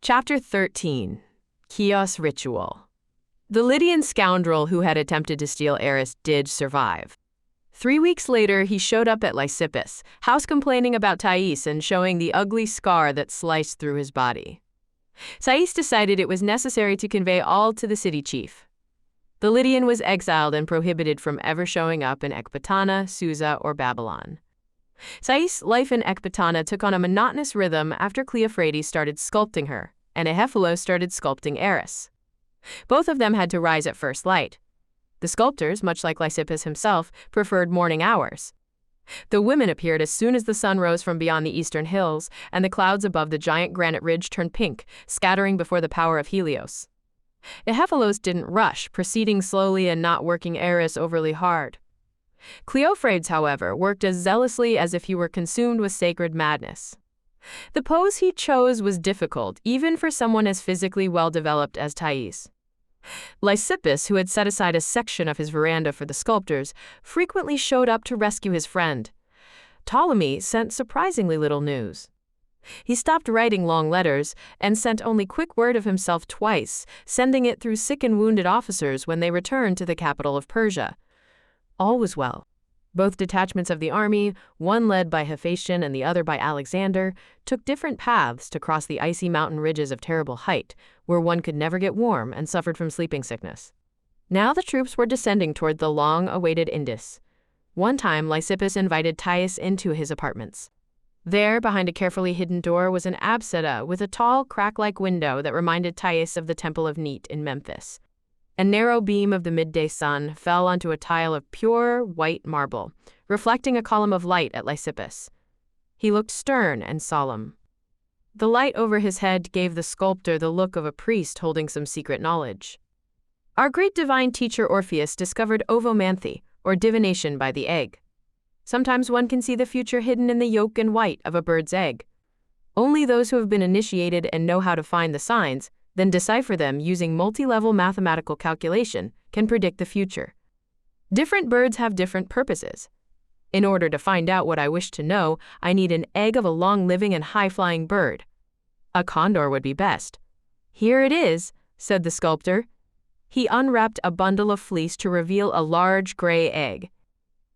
Chapter 13. Keoss Ritual. The Lydian scoundrel who had attempted to steal Eris did survive. 3 weeks later, he showed up at Lysippus, house complaining about Thais and showing the ugly scar that sliced through his body. Thais decided it was necessary to convey all to the city chief. The Lydian was exiled and prohibited from ever showing up in Ecbatana, Susa, or Babylon. Thais' life in Ecbatana took on a monotonous rhythm after Cleophrades started sculpting her, and Ahephilos started sculpting Eris. Both of them had to rise at first light. The sculptors, much like Lysippus himself, preferred morning hours. The women appeared as soon as the sun rose from beyond the eastern hills, and the clouds above the giant granite ridge turned pink, scattering before the power of Helios. Ahephilos didn't rush, proceeding slowly and not working Eris overly hard. Cleophrades, however, worked as zealously as if he were consumed with sacred madness. The pose he chose was difficult, even for someone as physically well-developed as Thais. Lysippus, who had set aside a section of his veranda for the sculptors, frequently showed up to rescue his friend. Ptolemy sent surprisingly little news. He stopped writing long letters and sent only quick word of himself twice, sending it through sick and wounded officers when they returned to the capital of Persia. All was well. Both detachments of the army, one led by Hephaestion and the other by Alexander, took different paths to cross the icy mountain ridges of terrible height, where one could never get warm and suffered from sleeping sickness. Now the troops were descending toward the long-awaited Indus. One time, Lysippus invited Thais into his apartments. There, behind a carefully hidden door, was an apsida with a tall, crack-like window that reminded Thais of the Temple of Neat in Memphis. A narrow beam of the midday sun fell onto a tile of pure, white marble, reflecting a column of light at Lysippus. He looked stern and solemn. The light over his head gave the sculptor the look of a priest holding some secret knowledge. Our great divine teacher Orpheus discovered ovomancy, or divination by the egg. Sometimes one can see the future hidden in the yolk and white of a bird's egg. Only those who have been initiated and know how to find the signs, then decipher them using multi-level mathematical calculation, can predict the future. Different birds have different purposes. In order to find out what I wish to know, I need an egg of a long-living and high-flying bird. A condor would be best. Here it is, said the sculptor. He unwrapped a bundle of fleece to reveal a large gray egg.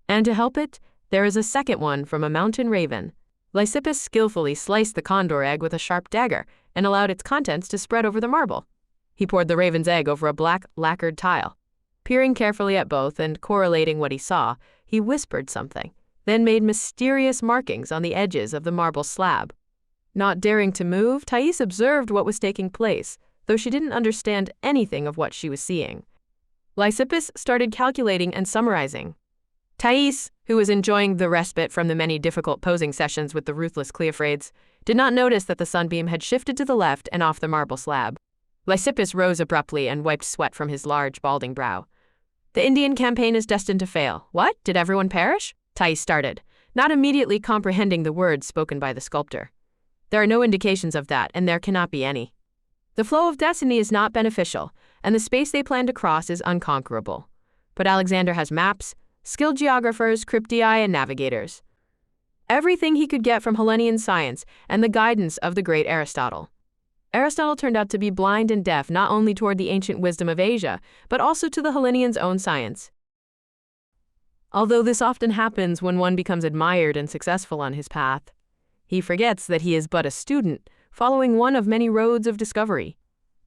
And to help it, there is a second one from a mountain raven. Lysippus skillfully sliced the condor egg with a sharp dagger and allowed its contents to spread over the marble. He poured the raven's egg over a black, lacquered tile. Peering carefully at both and correlating what he saw, he whispered something, then made mysterious markings on the edges of the marble slab. Not daring to move, Thais observed what was taking place, though she didn't understand anything of what she was seeing. Lysippus started calculating and summarizing. Thais, who was enjoying the respite from the many difficult posing sessions with the ruthless Cleophrades, did not notice that the sunbeam had shifted to the left and off the marble slab. Lysippus rose abruptly and wiped sweat from his large, balding brow. The Indian campaign is destined to fail. What? Did everyone perish? Thais started, not immediately comprehending the words spoken by the sculptor. There are no indications of that, and there cannot be any. The flow of destiny is not beneficial, and the space they plan to cross is unconquerable. But Alexander has maps, skilled geographers, cryptii, and navigators. Everything he could get from Hellenian science and the guidance of the great Aristotle. Aristotle turned out to be blind and deaf not only toward the ancient wisdom of Asia, but also to the Hellenians' own science. Although this often happens when one becomes admired and successful on his path, he forgets that he is but a student, following one of many roads of discovery.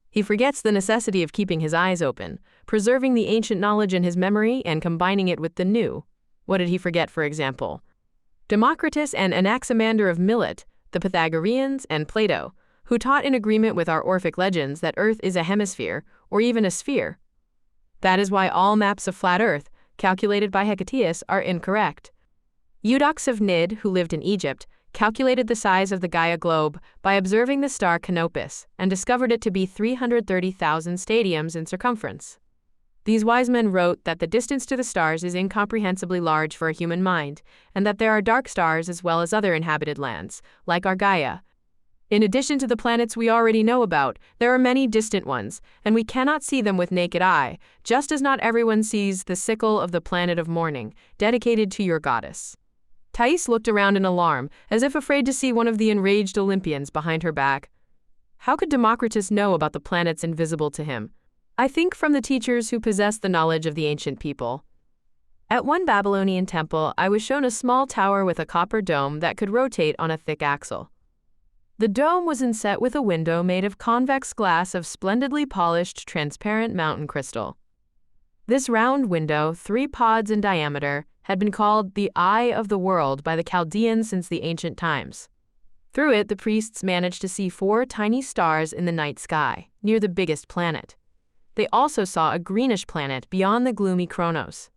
He forgets the necessity of keeping his eyes open, preserving the ancient knowledge in his memory and combining it with the new. What did he forget, for example? Democritus and Anaximander of Milet, the Pythagoreans, and Plato, who taught in agreement with our Orphic legends that Earth is a hemisphere, or even a sphere. That is why all maps of flat Earth, calculated by Hecataeus, are incorrect. Eudox of Nid, who lived in Egypt, calculated the size of the Gaia globe by observing the star Canopus and discovered it to be 330,000 stadiums in circumference. These wise men wrote that the distance to the stars is incomprehensibly large for a human mind, and that there are dark stars as well as other inhabited lands, like our Gaia. In addition to the planets we already know about, there are many distant ones, and we cannot see them with naked eye, just as not everyone sees the sickle of the planet of morning, dedicated to your goddess. Thais looked around in alarm, as if afraid to see one of the enraged Olympians behind her back. How could Democritus know about the planets invisible to him? I think from the teachers who possessed the knowledge of the ancient people. At one Babylonian temple, I was shown a small tower with a copper dome that could rotate on a thick axle. The dome was inset with a window made of convex glass of splendidly polished, transparent mountain crystal. This round window, 3 pods in diameter, had been called the Eye of the World by the Chaldeans since the ancient times. Through it, the priests managed to see 4 tiny stars in the night sky, near the biggest planet. They also saw a greenish planet beyond the gloomy Kronos.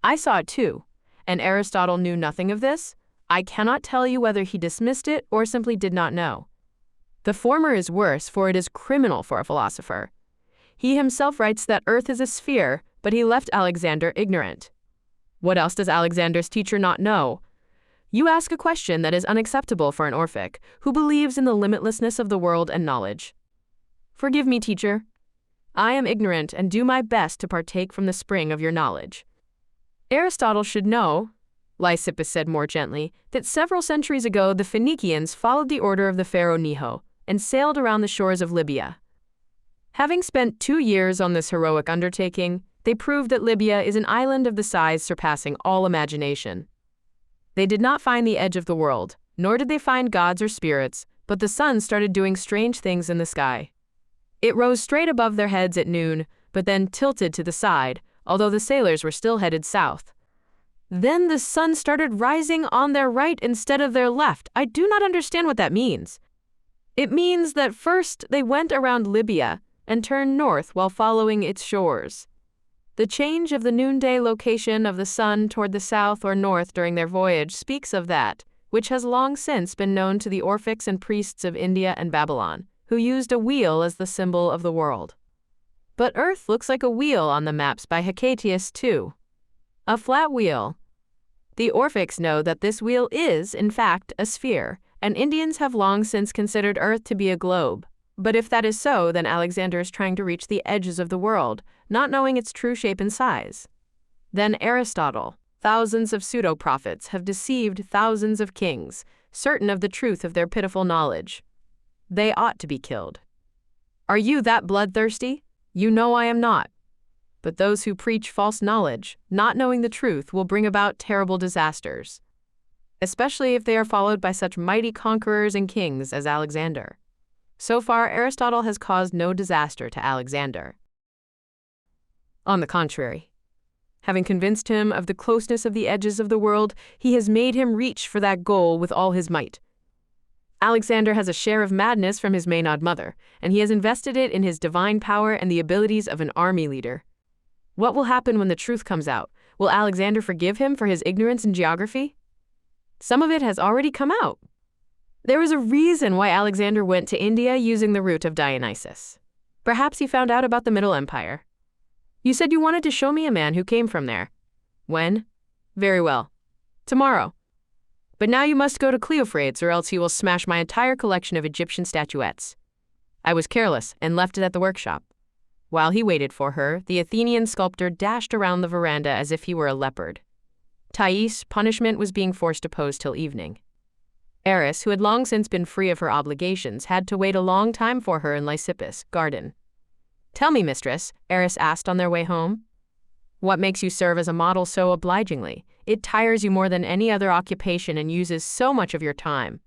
I saw it too, and Aristotle knew nothing of this. I cannot tell you whether he dismissed it or simply did not know. The former is worse, for it is criminal for a philosopher. He himself writes that Earth is a sphere, but he left Alexander ignorant. What else does Alexander's teacher not know? You ask a question that is unacceptable for an Orphic, who believes in the limitlessness of the world and knowledge. Forgive me, teacher. I am ignorant and do my best to partake from the spring of your knowledge. Aristotle should know, Lysippus said more gently, that several centuries ago the Phoenicians followed the order of the pharaoh Neho and sailed around the shores of Libya. Having spent 2 years on this heroic undertaking, they proved that Libya is an island of the size surpassing all imagination. They did not find the edge of the world, nor did they find gods or spirits, but the sun started doing strange things in the sky. It rose straight above their heads at noon, but then tilted to the side, although the sailors were still headed south. Then the sun started rising on their right instead of their left. I do not understand what that means. It means that first they went around Libya and turned north while following its shores. The change of the noonday location of the sun toward the south or north during their voyage speaks of that, which has long since been known to the Orphics and priests of India and Babylon, who used a wheel as the symbol of the world. But Earth looks like a wheel on the maps by Hecataeus too. A flat wheel. The Orphics know that this wheel is, in fact, a sphere, and Indians have long since considered Earth to be a globe. But if that is so, then Alexander is trying to reach the edges of the world, not knowing its true shape and size. Then Aristotle, thousands of pseudo-prophets have deceived thousands of kings, certain of the truth of their pitiful knowledge. They ought to be killed. Are you that bloodthirsty? You know I am not. But those who preach false knowledge, not knowing the truth, will bring about terrible disasters, especially if they are followed by such mighty conquerors and kings as Alexander. So far, Aristotle has caused no disaster to Alexander. On the contrary, having convinced him of the closeness of the edges of the world, he has made him reach for that goal with all his might. Alexander has a share of madness from his Maenad mother, and he has invested it in his divine power and the abilities of an army leader. What will happen when the truth comes out? Will Alexander forgive him for his ignorance in geography? Some of it has already come out. There is a reason why Alexander went to India using the route of Dionysus. Perhaps he found out about the Middle Empire. You said you wanted to show me a man who came from there. When? Very well. Tomorrow. But now you must go to Cleophrades, or else he will smash my entire collection of Egyptian statuettes. I was careless and left it at the workshop. While he waited for her, the Athenian sculptor dashed around the veranda as if he were a leopard. Thais, punishment was being forced to pose till evening. Eris, who had long since been free of her obligations, had to wait a long time for her in Lysippus' garden. Tell me, mistress, Eris asked on their way home. What makes you serve as a model so obligingly? It tires you more than any other occupation and uses so much of your time.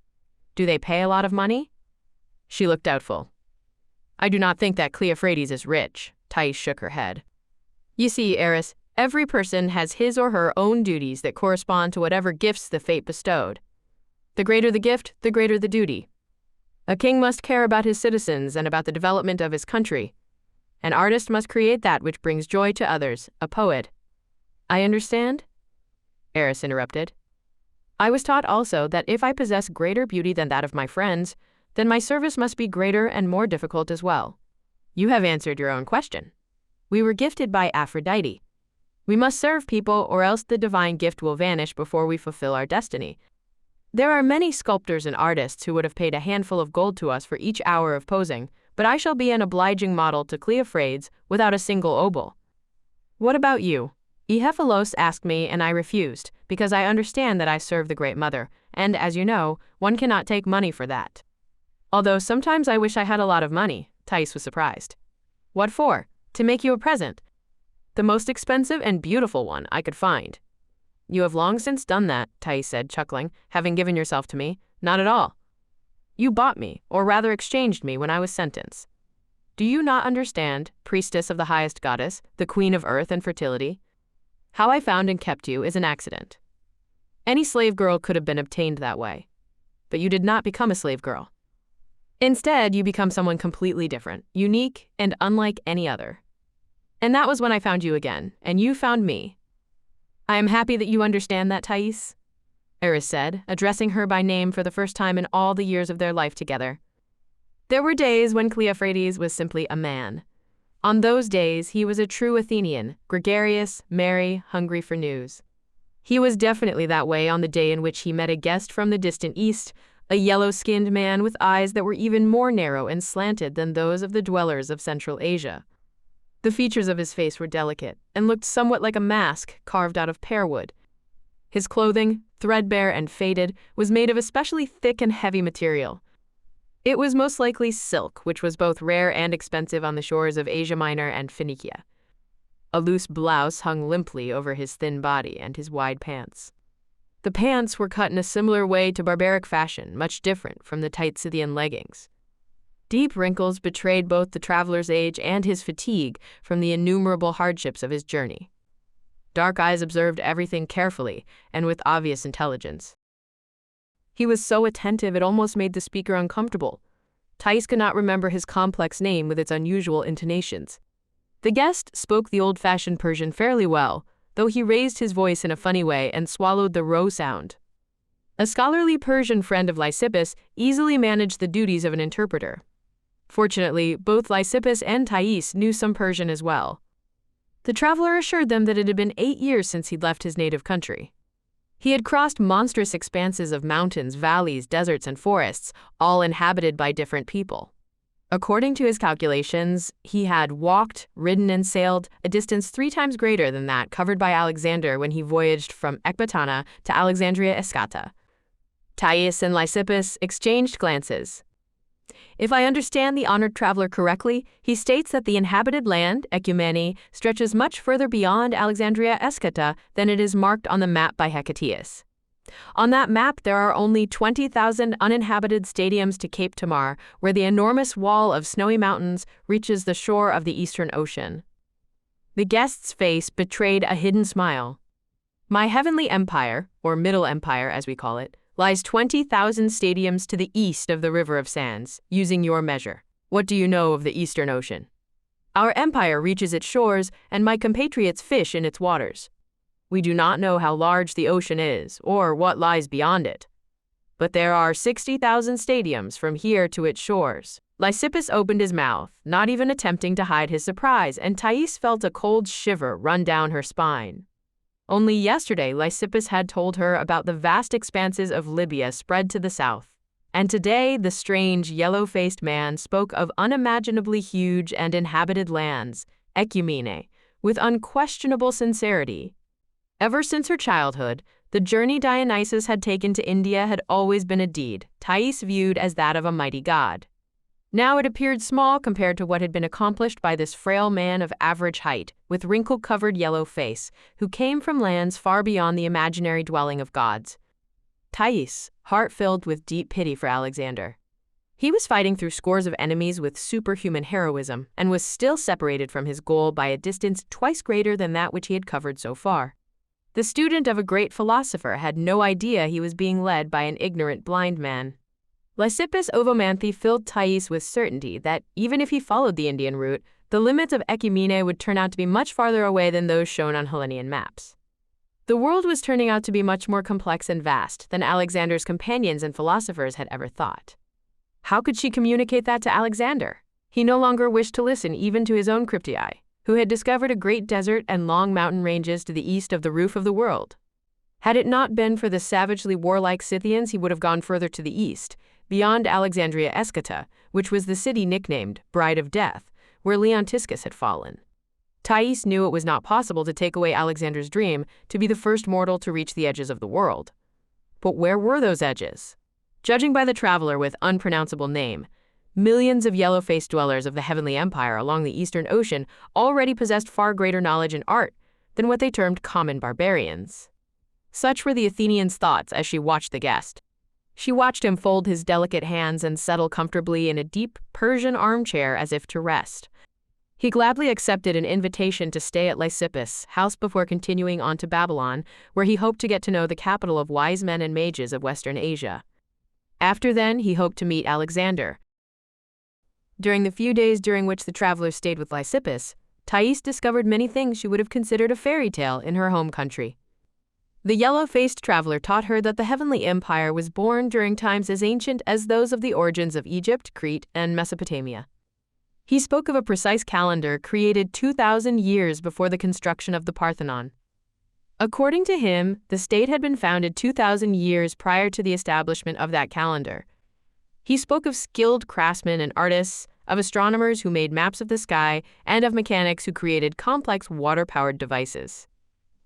Do they pay a lot of money? She looked doubtful. I do not think that Cleophrades is rich. Thais shook her head. You see, Eris, every person has his or her own duties that correspond to whatever gifts the fate bestowed. The greater the gift, the greater the duty. A king must care about his citizens and about the development of his country. An artist must create that which brings joy to others, a poet. I understand, Eris interrupted. I was taught also that if I possess greater beauty than that of my friends, then my service must be greater and more difficult as well. You have answered your own question. We were gifted by Aphrodite. We must serve people, or else the divine gift will vanish before we fulfill our destiny. There are many sculptors and artists who would have paid a handful of gold to us for each hour of posing, but I shall be an obliging model to Cleophrades without a single obol. What about you? Epiphalos asked me, and I refused, because I understand that I serve the Great Mother, and, as you know, one cannot take money for that. Although sometimes I wish I had a lot of money, Thais was surprised. What for? To make you a present. The most expensive and beautiful one I could find. You have long since done that, Thais said, chuckling, having given yourself to me. Not at all. You bought me, or rather exchanged me when I was sentenced. Do you not understand, priestess of the highest goddess, the queen of earth and fertility? How I found and kept you is an accident. Any slave girl could have been obtained that way. But you did not become a slave girl. Instead, you become someone completely different, unique, and unlike any other. And that was when I found you again, and you found me. I am happy that you understand that, Thais, Eris said, addressing her by name for the first time in all the years of their life together. There were days when Cleophrates was simply a man. On those days, he was a true Athenian, gregarious, merry, hungry for news. He was definitely that way on the day in which he met a guest from the distant east, a yellow-skinned man with eyes that were even more narrow and slanted than those of the dwellers of Central Asia. The features of his face were delicate and looked somewhat like a mask carved out of pear wood. His clothing, threadbare and faded, was made of especially thick and heavy material. It was most likely silk, which was both rare and expensive on the shores of Asia Minor and Phoenicia. A loose blouse hung limply over his thin body and his wide pants. The pants were cut in a similar way to barbaric fashion, much different from the tight Scythian leggings. Deep wrinkles betrayed both the traveler's age and his fatigue from the innumerable hardships of his journey. Dark eyes observed everything carefully and with obvious intelligence. He was so attentive it almost made the speaker uncomfortable. Thais could not remember his complex name with its unusual intonations. The guest spoke the old-fashioned Persian fairly well, though he raised his voice in a funny way and swallowed the rho sound. A scholarly Persian friend of Lysippus easily managed the duties of an interpreter. Fortunately, both Lysippus and Thais knew some Persian as well. The traveler assured them that it had been 8 years since he'd left his native country. He had crossed monstrous expanses of mountains, valleys, deserts, and forests, all inhabited by different people. According to his calculations, he had walked, ridden, and sailed a distance 3 times greater than that covered by Alexander when he voyaged from Ecbatana to Alexandria Escata. Thais and Lysippus exchanged glances. If I understand the honored traveler correctly, he states that the inhabited land, Ecumene, stretches much further beyond Alexandria Escata than it is marked on the map by Hecataeus. On that map, there are only 20,000 uninhabited stadiums to Cape Tamar, where the enormous wall of snowy mountains reaches the shore of the Eastern Ocean. The guest's face betrayed a hidden smile. My heavenly empire, or Middle Empire as we call it, lies 20,000 stadiums to the east of the River of Sands, using your measure. What do you know of the Eastern Ocean? Our empire reaches its shores, and my compatriots fish in its waters. We do not know how large the ocean is, or what lies beyond it. But there are 60,000 stadiums from here to its shores. Lysippus opened his mouth, not even attempting to hide his surprise, and Thais felt a cold shiver run down her spine. Only yesterday, Lysippus had told her about the vast expanses of Libya spread to the south. And today, the strange, yellow-faced man spoke of unimaginably huge and inhabited lands, Ecumene, with unquestionable sincerity. Ever since her childhood, the journey Dionysus had taken to India had always been a deed Thais viewed as that of a mighty god. Now it appeared small compared to what had been accomplished by this frail man of average height, with wrinkle-covered yellow face, who came from lands far beyond the imaginary dwelling of gods. Thais, heart filled with deep pity for Alexander. He was fighting through scores of enemies with superhuman heroism, and was still separated from his goal by a distance twice greater than that which he had covered so far. The student of a great philosopher had no idea he was being led by an ignorant blind man. Lysippus Ovomanthe filled Thais with certainty that, even if he followed the Indian route, the limits of Ecumene would turn out to be much farther away than those shown on Hellenian maps. The world was turning out to be much more complex and vast than Alexander's companions and philosophers had ever thought. How could she communicate that to Alexander? He no longer wished to listen even to his own Cryptii, who had discovered a great desert and long mountain ranges to the east of the roof of the world. Had it not been for the savagely warlike Scythians, he would have gone further to the east, beyond Alexandria Escata, which was the city nicknamed Bride of Death, where Leontiscus had fallen. Thais knew it was not possible to take away Alexander's dream to be the first mortal to reach the edges of the world. But where were those edges? Judging by the traveler with unpronounceable name, millions of yellow-faced dwellers of the heavenly empire along the Eastern Ocean already possessed far greater knowledge in art than what they termed common barbarians. Such were the Athenian's thoughts as she watched the guest. She watched him fold his delicate hands and settle comfortably in a deep Persian armchair as if to rest. He gladly accepted an invitation to stay at Lysippus' house before continuing on to Babylon, where he hoped to get to know the capital of wise men and mages of Western Asia. After then, he hoped to meet Alexander. During the few days during which the traveler stayed with Lysippus, Thais discovered many things she would have considered a fairy tale in her home country. The yellow-faced traveler taught her that the heavenly empire was born during times as ancient as those of the origins of Egypt, Crete, and Mesopotamia. He spoke of a precise calendar created 2,000 years before the construction of the Parthenon. According to him, the state had been founded 2,000 years prior to the establishment of that calendar. He spoke of skilled craftsmen and artists, of astronomers who made maps of the sky, and of mechanics who created complex water-powered devices.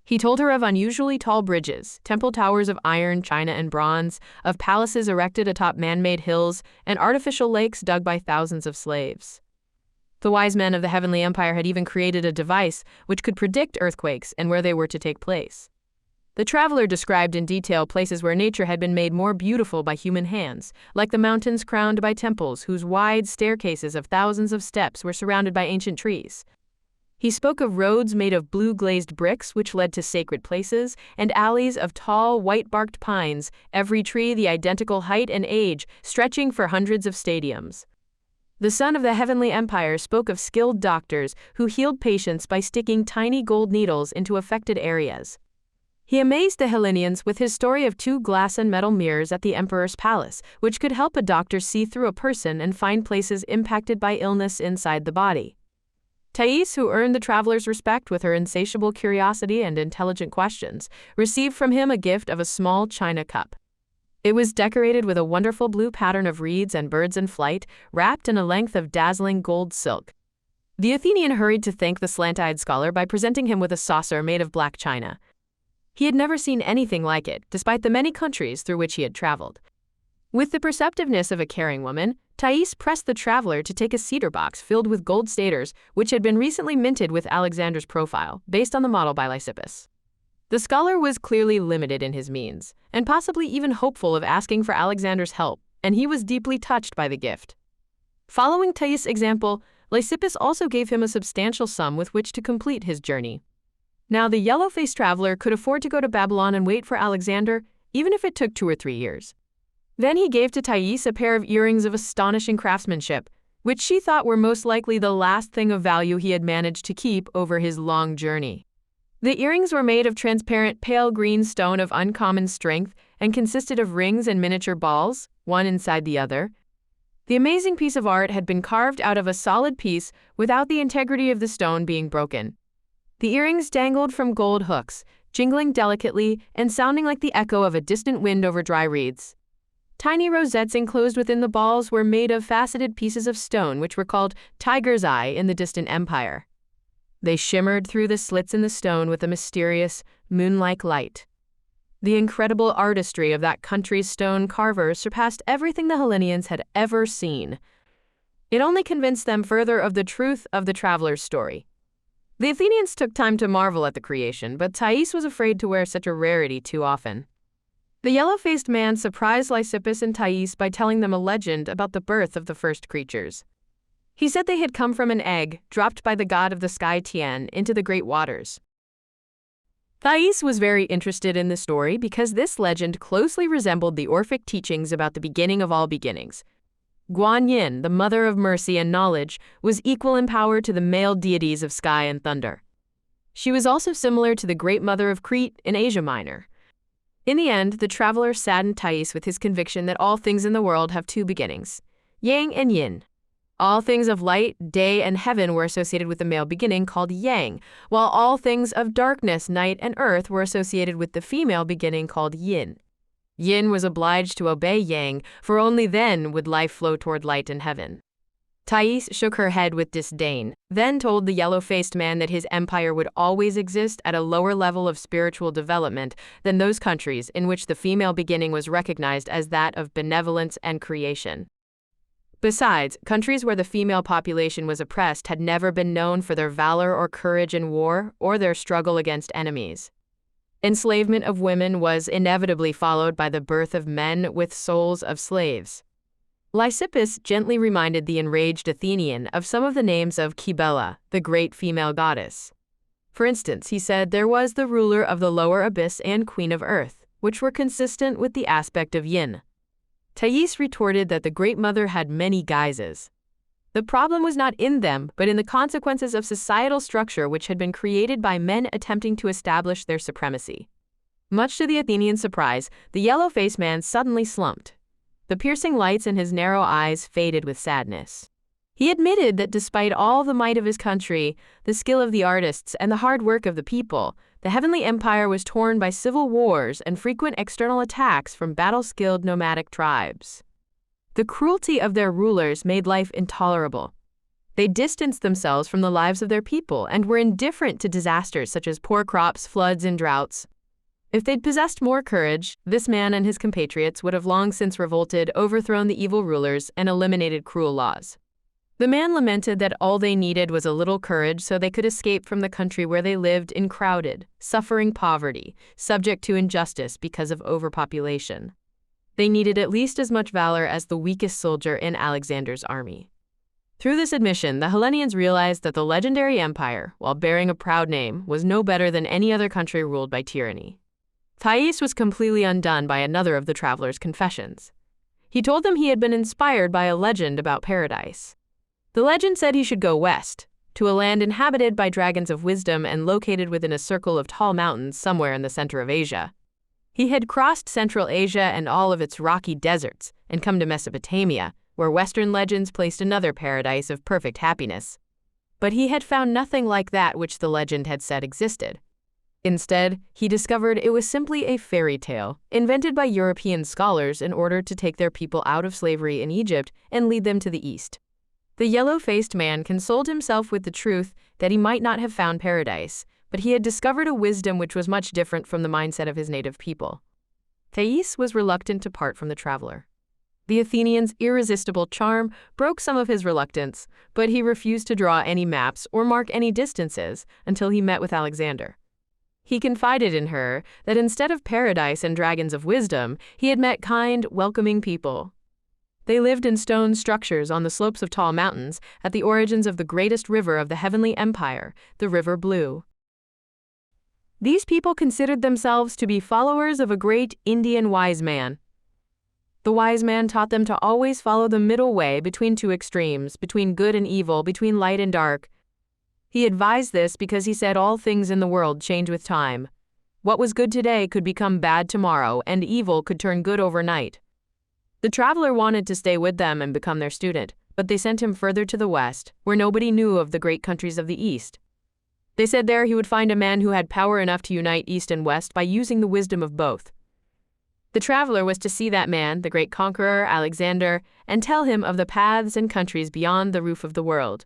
He told her of unusually tall bridges, temple towers of iron, china, and bronze, of palaces erected atop man-made hills, and artificial lakes dug by thousands of slaves. The wise men of the heavenly empire had even created a device which could predict earthquakes and where they were to take place. The traveler described in detail places where nature had been made more beautiful by human hands, like the mountains crowned by temples whose wide staircases of thousands of steps were surrounded by ancient trees. He spoke of roads made of blue-glazed bricks which led to sacred places, and alleys of tall, white-barked pines, every tree the identical height and age, stretching for hundreds of stadiums. The son of the heavenly empire spoke of skilled doctors who healed patients by sticking tiny gold needles into affected areas. He amazed the Hellenes with his story of 2 glass and metal mirrors at the emperor's palace, which could help a doctor see through a person and find places impacted by illness inside the body. Thais, who earned the traveler's respect with her insatiable curiosity and intelligent questions, received from him a gift of a small china cup. It was decorated with a wonderful blue pattern of reeds and birds in flight, wrapped in a length of dazzling gold silk. The Athenian hurried to thank the slant-eyed scholar by presenting him with a saucer made of black china. He had never seen anything like it, despite the many countries through which he had traveled. With the perceptiveness of a caring woman, Thais pressed the traveler to take a cedar box filled with gold staters, which had been recently minted with Alexander's profile, based on the model by Lysippus. The scholar was clearly limited in his means, and possibly even hopeful of asking for Alexander's help, and he was deeply touched by the gift. Following Thais' example, Lysippus also gave him a substantial sum with which to complete his journey. Now the yellow-faced traveler could afford to go to Babylon and wait for Alexander, even if it took 2 or 3 years. Then he gave to Thais a pair of earrings of astonishing craftsmanship, which she thought were most likely the last thing of value he had managed to keep over his long journey. The earrings were made of transparent pale green stone of uncommon strength and consisted of rings and miniature balls, one inside the other. The amazing piece of art had been carved out of a solid piece without the integrity of the stone being broken. The earrings dangled from gold hooks, jingling delicately and sounding like the echo of a distant wind over dry reeds. Tiny rosettes enclosed within the balls were made of faceted pieces of stone which were called tiger's eye in the distant empire. They shimmered through the slits in the stone with a mysterious, moon-like light. The incredible artistry of that country's stone carvers surpassed everything the Hellenes had ever seen. It only convinced them further of the truth of the traveler's story. The Athenians took time to marvel at the creation, but Thais was afraid to wear such a rarity too often. The yellow-faced man surprised Lysippus and Thais by telling them a legend about the birth of the first creatures. He said they had come from an egg dropped by the god of the sky Tien into the great waters. Thais was very interested in the story because this legend closely resembled the Orphic teachings about the beginning of all beginnings. Guan Yin, the mother of mercy and knowledge, was equal in power to the male deities of sky and thunder. She was also similar to the Great Mother of Crete in Asia Minor. In the end, the traveler saddened Thais with his conviction that all things in the world have 2 beginnings, yang and yin. All things of light, day, and heaven were associated with the male beginning called yang, while all things of darkness, night, and earth were associated with the female beginning called yin. Yin was obliged to obey yang, for only then would life flow toward light and heaven. Thais shook her head with disdain, then told the yellow-faced man that his empire would always exist at a lower level of spiritual development than those countries in which the female beginning was recognized as that of benevolence and creation. Besides, countries where the female population was oppressed had never been known for their valor or courage in war or their struggle against enemies. Enslavement of women was inevitably followed by the birth of men with souls of slaves. Lysippus gently reminded the enraged Athenian of some of the names of Cybele, the great female goddess. For instance, he said there was the ruler of the lower abyss and queen of earth, which were consistent with the aspect of yin. Thais retorted that the Great Mother had many guises. The problem was not in them, but in the consequences of societal structure which had been created by men attempting to establish their supremacy. Much to the Athenians' surprise, the yellow-faced man suddenly slumped. The piercing lights in his narrow eyes faded with sadness. He admitted that despite all the might of his country, the skill of the artists, and the hard work of the people, the heavenly empire was torn by civil wars and frequent external attacks from battle-skilled nomadic tribes. The cruelty of their rulers made life intolerable. They distanced themselves from the lives of their people and were indifferent to disasters such as poor crops, floods, and droughts. If they'd possessed more courage, this man and his compatriots would have long since revolted, overthrown the evil rulers, and eliminated cruel laws. The man lamented that all they needed was a little courage so they could escape from the country where they lived in crowded, suffering poverty, subject to injustice because of overpopulation. They needed at least as much valor as the weakest soldier in Alexander's army. Through this admission, the Hellenians realized that the legendary empire, while bearing a proud name, was no better than any other country ruled by tyranny. Thais was completely undone by another of the traveler's confessions. He told them he had been inspired by a legend about paradise. The legend said he should go west, to a land inhabited by dragons of wisdom and located within a circle of tall mountains somewhere in the center of Asia. He had crossed Central Asia and all of its rocky deserts and come to Mesopotamia, where Western legends placed another paradise of perfect happiness. But he had found nothing like that which the legend had said existed. Instead, he discovered it was simply a fairy tale, invented by European scholars in order to take their people out of slavery in Egypt and lead them to the east. The yellow-faced man consoled himself with the truth that he might not have found paradise, but he had discovered a wisdom which was much different from the mindset of his native people. Thais was reluctant to part from the traveler. The Athenian's irresistible charm broke some of his reluctance, but he refused to draw any maps or mark any distances until he met with Alexander. He confided in her that instead of paradise and dragons of wisdom, he had met kind, welcoming people. They lived in stone structures on the slopes of tall mountains at the origins of the greatest river of the heavenly empire, the River Blue. These people considered themselves to be followers of a great Indian wise man. The wise man taught them to always follow the middle way between two extremes, between good and evil, between light and dark. He advised this because he said all things in the world change with time. What was good today could become bad tomorrow, and evil could turn good overnight. The traveler wanted to stay with them and become their student, but they sent him further to the west, where nobody knew of the great countries of the east. They said there he would find a man who had power enough to unite east and west by using the wisdom of both. The traveler was to see that man, the great conqueror, Alexander, and tell him of the paths and countries beyond the roof of the world.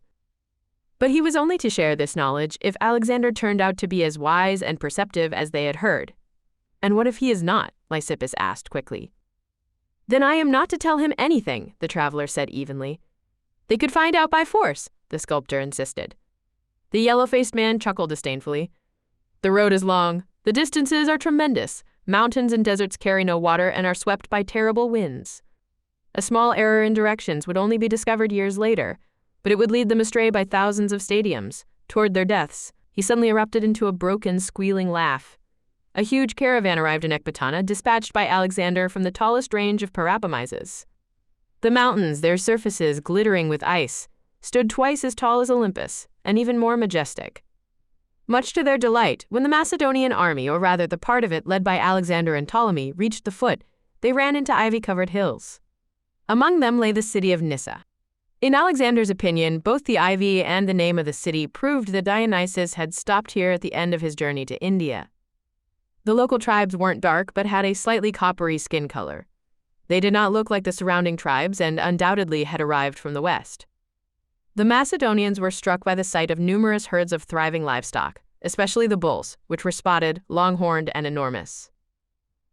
But he was only to share this knowledge if Alexander turned out to be as wise and perceptive as they had heard. And what if he is not? Lysippus asked quickly. Then I am not to tell him anything, the traveler said evenly. They could find out by force, the sculptor insisted. The yellow-faced man chuckled disdainfully. The road is long, the distances are tremendous, mountains and deserts carry no water and are swept by terrible winds. A small error in directions would only be discovered years later, but it would lead them astray by thousands of stadiums, toward their deaths. He suddenly erupted into a broken, squealing laugh. A huge caravan arrived in Ecbatana, dispatched by Alexander from the tallest range of Parapamises. The mountains, their surfaces glittering with ice, stood twice as tall as Olympus, and even more majestic. Much to their delight, when the Macedonian army, or rather the part of it led by Alexander and Ptolemy, reached the foot, they ran into ivy-covered hills. Among them lay the city of Nyssa. In Alexander's opinion, both the ivy and the name of the city proved that Dionysus had stopped here at the end of his journey to India. The local tribes weren't dark, but had a slightly coppery skin color. They did not look like the surrounding tribes and undoubtedly had arrived from the west. The Macedonians were struck by the sight of numerous herds of thriving livestock, especially the bulls, which were spotted, long-horned, and enormous.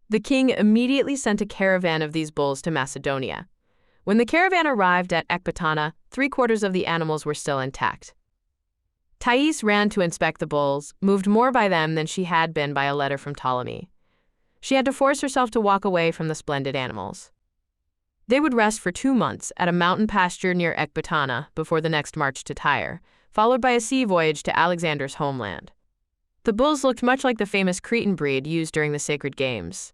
The king immediately sent a caravan of these bulls to Macedonia. When the caravan arrived at Ecbatana, 3/4 of the animals were still intact. Thais ran to inspect the bulls, moved more by them than she had been by a letter from Ptolemy. She had to force herself to walk away from the splendid animals. They would rest for 2 months at a mountain pasture near Ecbatana before the next march to Tyre, followed by a sea voyage to Alexander's homeland. The bulls looked much like the famous Cretan breed used during the sacred games.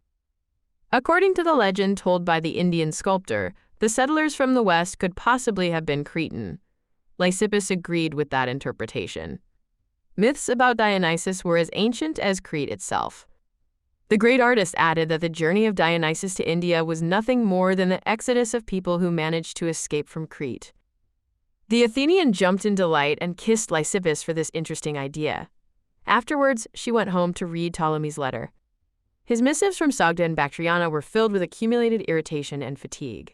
According to the legend told by the Indian sculptor, the settlers from the west could possibly have been Cretan. Lysippus agreed with that interpretation. Myths about Dionysus were as ancient as Crete itself. The great artist added that the journey of Dionysus to India was nothing more than the exodus of people who managed to escape from Crete. The Athenian jumped in delight and kissed Lysippus for this interesting idea. Afterwards, she went home to read Ptolemy's letter. His missives from Sogdia and Bactriana were filled with accumulated irritation and fatigue.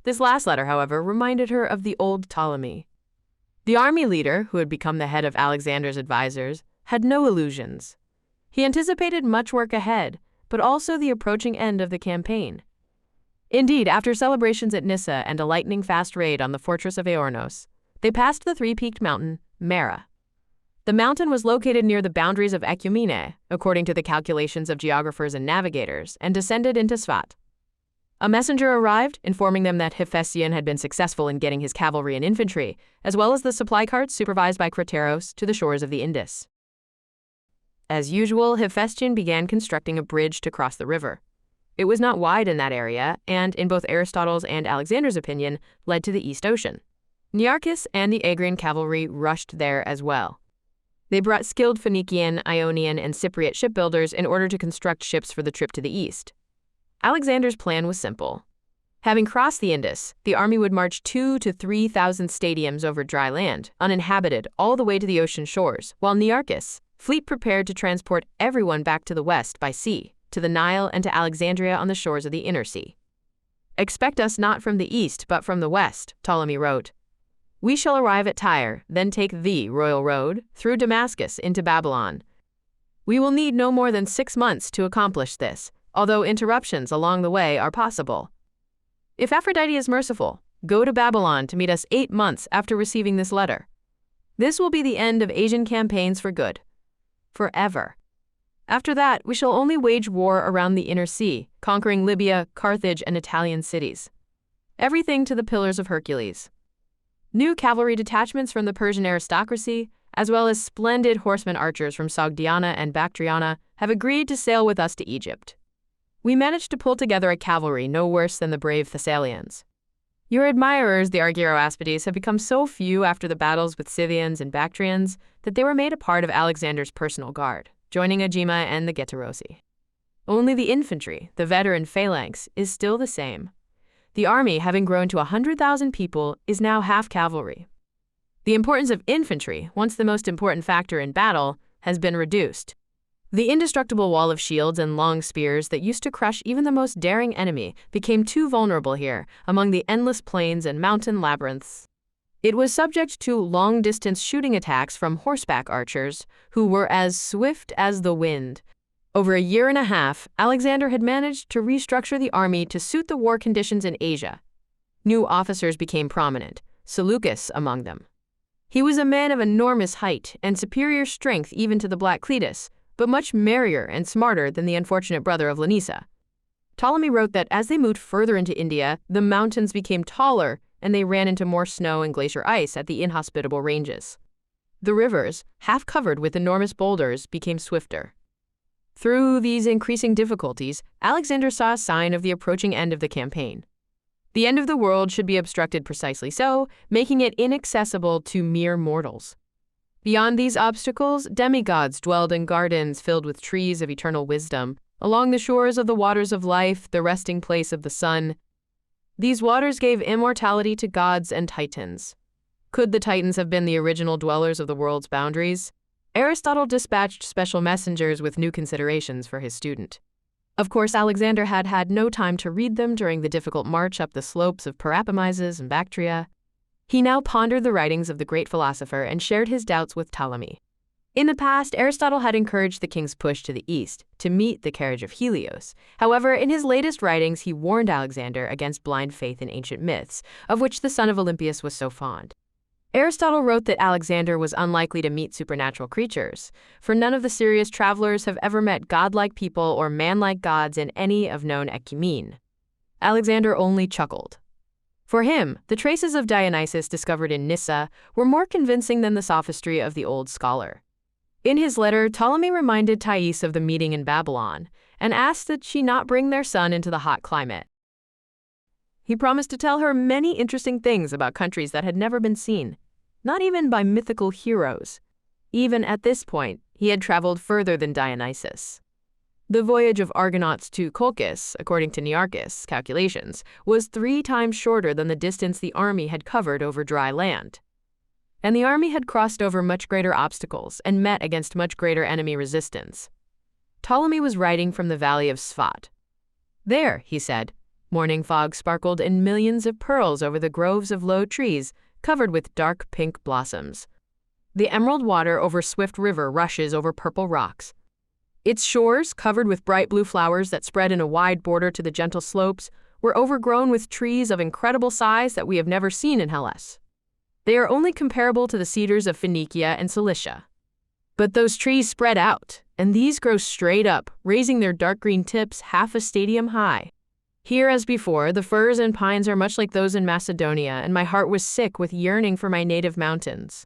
This last letter, however, reminded her of the old Ptolemy. The army leader, who had become the head of Alexander's advisors, had no illusions. He anticipated much work ahead, but also the approaching end of the campaign. Indeed, after celebrations at Nyssa and a lightning-fast raid on the fortress of Aornos, they passed the three-peaked mountain, Mera. The mountain was located near the boundaries of Ecumene, according to the calculations of geographers and navigators, and descended into Svat. A messenger arrived, informing them that Hephaestion had been successful in getting his cavalry and infantry, as well as the supply carts supervised by Crateros, to the shores of the Indus. As usual, Hephaestion began constructing a bridge to cross the river. It was not wide in that area, and, in both Aristotle's and Alexander's opinion, led to the East Ocean. Nearchus and the Agrian cavalry rushed there as well. They brought skilled Phoenician, Ionian, and Cypriot shipbuilders in order to construct ships for the trip to the east. Alexander's plan was simple. Having crossed the Indus, the army would march 2,000 to 3,000 stadiums over dry land, uninhabited, all the way to the ocean shores, while Nearchus, fleet prepared to transport everyone back to the west by sea, to the Nile and to Alexandria on the shores of the Inner Sea. "Expect us not from the east, but from the west," Ptolemy wrote. "We shall arrive at Tyre, then take the royal road, through Damascus into Babylon. We will need no more than 6 months to accomplish this, although interruptions along the way are possible. If Aphrodite is merciful, go to Babylon to meet us 8 months after receiving this letter. This will be the end of Asian campaigns for good. Forever. After that, we shall only wage war around the Inner Sea, conquering Libya, Carthage, and Italian cities. Everything to the Pillars of Hercules. New cavalry detachments from the Persian aristocracy, as well as splendid horsemen archers from Sogdiana and Bactriana, have agreed to sail with us to Egypt. We managed to pull together a cavalry no worse than the brave Thessalians. Your admirers, the Argyroaspides, have become so few after the battles with Scythians and Bactrians that they were made a part of Alexander's personal guard, joining Agema and the Getarosi. Only the infantry, the veteran phalanx, is still the same. The army, having grown to 100,000 people, is now half cavalry. The importance of infantry, once the most important factor in battle, has been reduced. The indestructible wall of shields and long spears that used to crush even the most daring enemy became too vulnerable here, among the endless plains and mountain labyrinths. It was subject to long-distance shooting attacks from horseback archers, who were as swift as the wind. Over a year and a half, Alexander had managed to restructure the army to suit the war conditions in Asia. New officers became prominent, Seleucus among them. He was a man of enormous height and superior strength even to the Black Cletus, but much merrier and smarter than the unfortunate brother of Lanissa. Ptolemy wrote that as they moved further into India, the mountains became taller and they ran into more snow and glacier ice at the inhospitable ranges. The rivers, half covered with enormous boulders, became swifter. Through these increasing difficulties, Alexander saw a sign of the approaching end of the campaign. The end of the world should be obstructed precisely so, making it inaccessible to mere mortals. Beyond these obstacles, demigods dwelled in gardens filled with trees of eternal wisdom, along the shores of the waters of life, the resting place of the sun. These waters gave immortality to gods and titans. Could the titans have been the original dwellers of the world's boundaries? Aristotle dispatched special messengers with new considerations for his student. Of course, Alexander had had no time to read them during the difficult march up the slopes of Parapamises and Bactria. He now pondered the writings of the great philosopher and shared his doubts with Ptolemy. In the past, Aristotle had encouraged the king's push to the east to meet the carriage of Helios. However, in his latest writings, he warned Alexander against blind faith in ancient myths, of which the son of Olympias was so fond. Aristotle wrote that Alexander was unlikely to meet supernatural creatures, for none of the serious travelers have ever met godlike people or manlike gods in any of known ecumene. Alexander only chuckled. For him, the traces of Dionysus discovered in Nyssa were more convincing than the sophistry of the old scholar. In his letter, Ptolemy reminded Thais of the meeting in Babylon and asked that she not bring their son into the hot climate. He promised to tell her many interesting things about countries that had never been seen, not even by mythical heroes. Even at this point, he had traveled further than Dionysus. The voyage of Argonauts to Colchis, according to Nearchus' calculations, was 3 times shorter than the distance the army had covered over dry land. And the army had crossed over much greater obstacles and met against much greater enemy resistance. Ptolemy was writing from the valley of Sphot. There, he said, morning fog sparkled in millions of pearls over the groves of low trees covered with dark pink blossoms. The emerald water over Swift River rushes over purple rocks. Its shores, covered with bright blue flowers that spread in a wide border to the gentle slopes, were overgrown with trees of incredible size that we have never seen in Hellas. They are only comparable to the cedars of Phoenicia and Cilicia. But those trees spread out, and these grow straight up, raising their dark green tips half a stadium high. Here, as before, the firs and pines are much like those in Macedonia, and my heart was sick with yearning for my native mountains.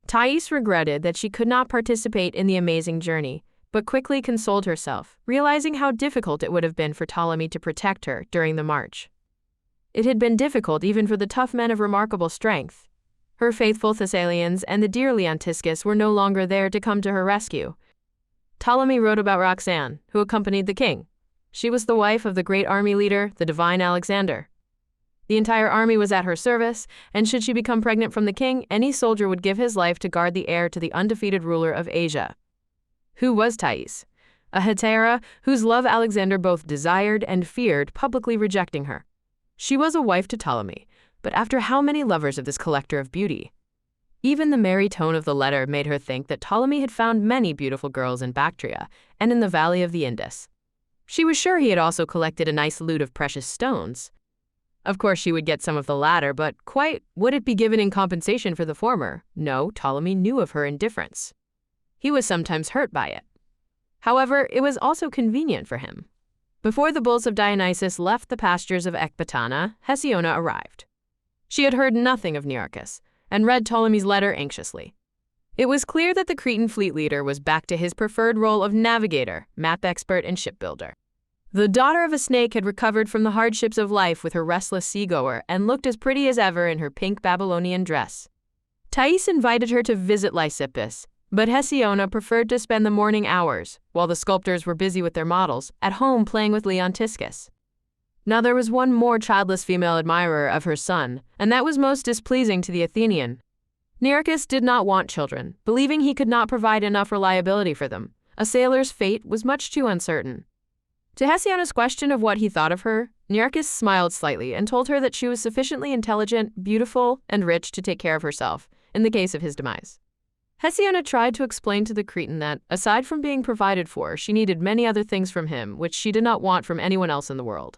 Thais regretted that she could not participate in the amazing journey, but quickly consoled herself, realizing how difficult it would have been for Ptolemy to protect her during the march. It had been difficult even for the tough men of remarkable strength. Her faithful Thessalians and the dear Leontiscus were no longer there to come to her rescue. Ptolemy wrote about Roxanne, who accompanied the king. She was the wife of the great army leader, the divine Alexander. The entire army was at her service, and should she become pregnant from the king, any soldier would give his life to guard the heir to the undefeated ruler of Asia. Who was Thais? A hetaira whose love Alexander both desired and feared, publicly rejecting her. She was a wife to Ptolemy, but after how many lovers of this collector of beauty? Even the merry tone of the letter made her think that Ptolemy had found many beautiful girls in Bactria and in the valley of the Indus. She was sure he had also collected a nice loot of precious stones. Of course she would get some of the latter, but quite would it be given in compensation for the former? No, Ptolemy knew of her indifference. He was sometimes hurt by it. However, it was also convenient for him. Before the bulls of Dionysus left the pastures of Ecbatana, Hesione arrived. She had heard nothing of Nearchus, and read Ptolemy's letter anxiously. It was clear that the Cretan fleet leader was back to his preferred role of navigator, map expert, and shipbuilder. The daughter of a snake had recovered from the hardships of life with her restless seagoer and looked as pretty as ever in her pink Babylonian dress. Thais invited her to visit Lysippus, but Hesione preferred to spend the morning hours, while the sculptors were busy with their models, at home playing with Leontiscus. Now there was one more childless female admirer of her son, and that was most displeasing to the Athenian. Nearchus did not want children, believing he could not provide enough reliability for them. A sailor's fate was much too uncertain. To Hesione's question of what he thought of her, Nearchus smiled slightly and told her that she was sufficiently intelligent, beautiful, and rich to take care of herself, in the case of his demise. Hesione tried to explain to the Cretan that, aside from being provided for, she needed many other things from him, which she did not want from anyone else in the world.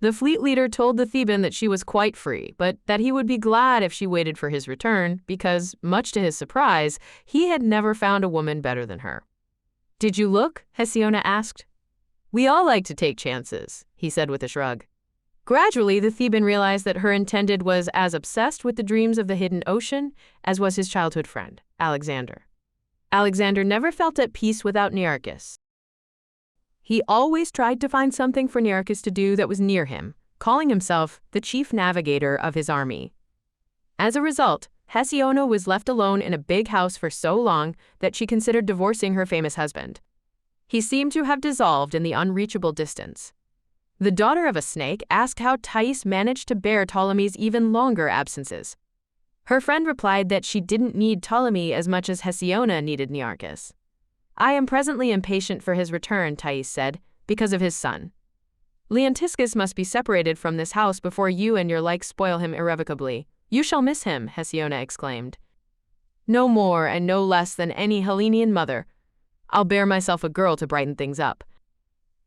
The fleet leader told the Theban that she was quite free, but that he would be glad if she waited for his return, because, much to his surprise, he had never found a woman better than her. "Did you look?" Hesione asked. "We all like to take chances," he said with a shrug. Gradually, the Theban realized that her intended was as obsessed with the dreams of the hidden ocean as was his childhood friend, Alexander. Alexander never felt at peace without Nearchus. He always tried to find something for Nearchus to do that was near him, calling himself the chief navigator of his army. As a result, Hesione was left alone in a big house for so long that she considered divorcing her famous husband. He seemed to have dissolved in the unreachable distance. The daughter of a snake asked how Thais managed to bear Ptolemy's even longer absences. Her friend replied that she didn't need Ptolemy as much as Hesione needed Nearchus. "I am presently impatient for his return," Thais said, "because of his son. Leontiscus must be separated from this house before you and your like spoil him irrevocably. "You shall miss him," Hesione exclaimed. "No more and no less than any Hellenian mother. I'll bear myself a girl to brighten things up.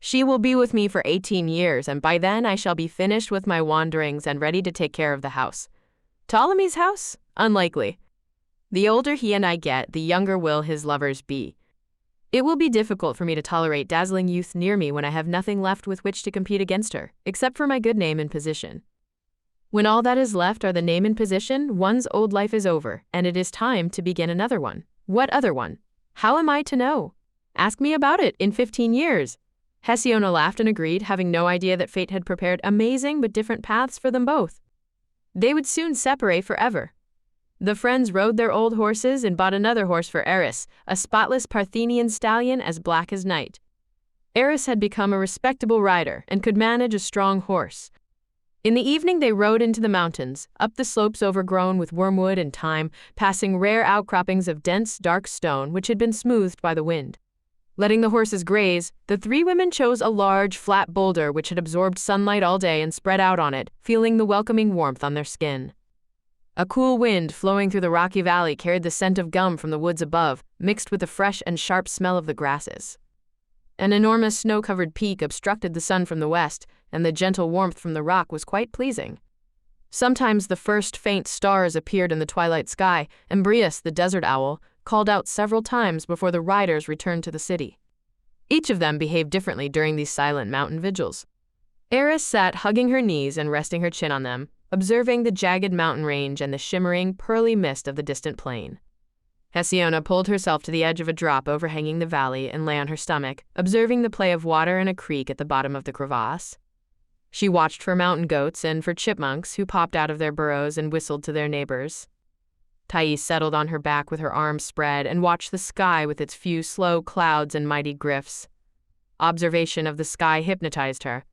She will be with me for 18 years, and by then I shall be finished with my wanderings and ready to take care of the house. Ptolemy's house? Unlikely. The older he and I get, the younger will his lovers be. It will be difficult for me to tolerate dazzling youth near me when I have nothing left with which to compete against her, except for my good name and position. When all that is left are the name and position, one's old life is over, and it is time to begin another one. What other one? How am I to know? Ask me about it in 15 years. Hesione laughed and agreed, having no idea that fate had prepared amazing but different paths for them both. They would soon separate forever. The friends rode their old horses and bought another horse for Eris, a spotless Parthenian stallion as black as night. Eris had become a respectable rider and could manage a strong horse. In the evening they rode into the mountains, up the slopes overgrown with wormwood and thyme, passing rare outcroppings of dense, dark stone which had been smoothed by the wind. Letting the horses graze, the three women chose a large, flat boulder which had absorbed sunlight all day and spread out on it, feeling the welcoming warmth on their skin. A cool wind flowing through the rocky valley carried the scent of gum from the woods above, mixed with the fresh and sharp smell of the grasses. An enormous snow-covered peak obstructed the sun from the west, and the gentle warmth from the rock was quite pleasing. Sometimes the first faint stars appeared in the twilight sky, and Brius, the desert owl, called out several times before the riders returned to the city. Each of them behaved differently during these silent mountain vigils. Eris sat hugging her knees and resting her chin on them, observing the jagged mountain range and the shimmering, pearly mist of the distant plain. Hesione pulled herself to the edge of a drop overhanging the valley and lay on her stomach, observing the play of water in a creek at the bottom of the crevasse. She watched for mountain goats and for chipmunks who popped out of their burrows and whistled to their neighbors. Thais settled on her back with her arms spread and watched the sky with its few slow clouds and mighty grifts. Observation of the sky hypnotized her.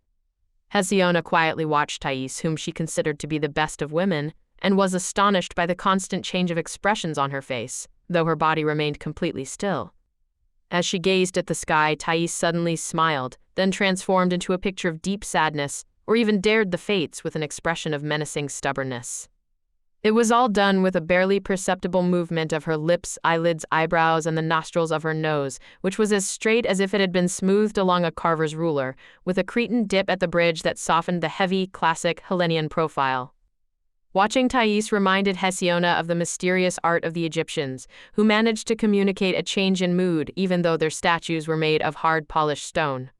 Hesione quietly watched Thais, whom she considered to be the best of women, and was astonished by the constant change of expressions on her face, though her body remained completely still. As she gazed at the sky, Thais suddenly smiled, then transformed into a picture of deep sadness, or even dared the fates with an expression of menacing stubbornness. It was all done with a barely perceptible movement of her lips, eyelids, eyebrows, and the nostrils of her nose, which was as straight as if it had been smoothed along a carver's ruler, with a Cretan dip at the bridge that softened the heavy, classic Hellenian profile. Watching Thais reminded Hesione of the mysterious art of the Egyptians, who managed to communicate a change in mood even though their statues were made of hard polished stone.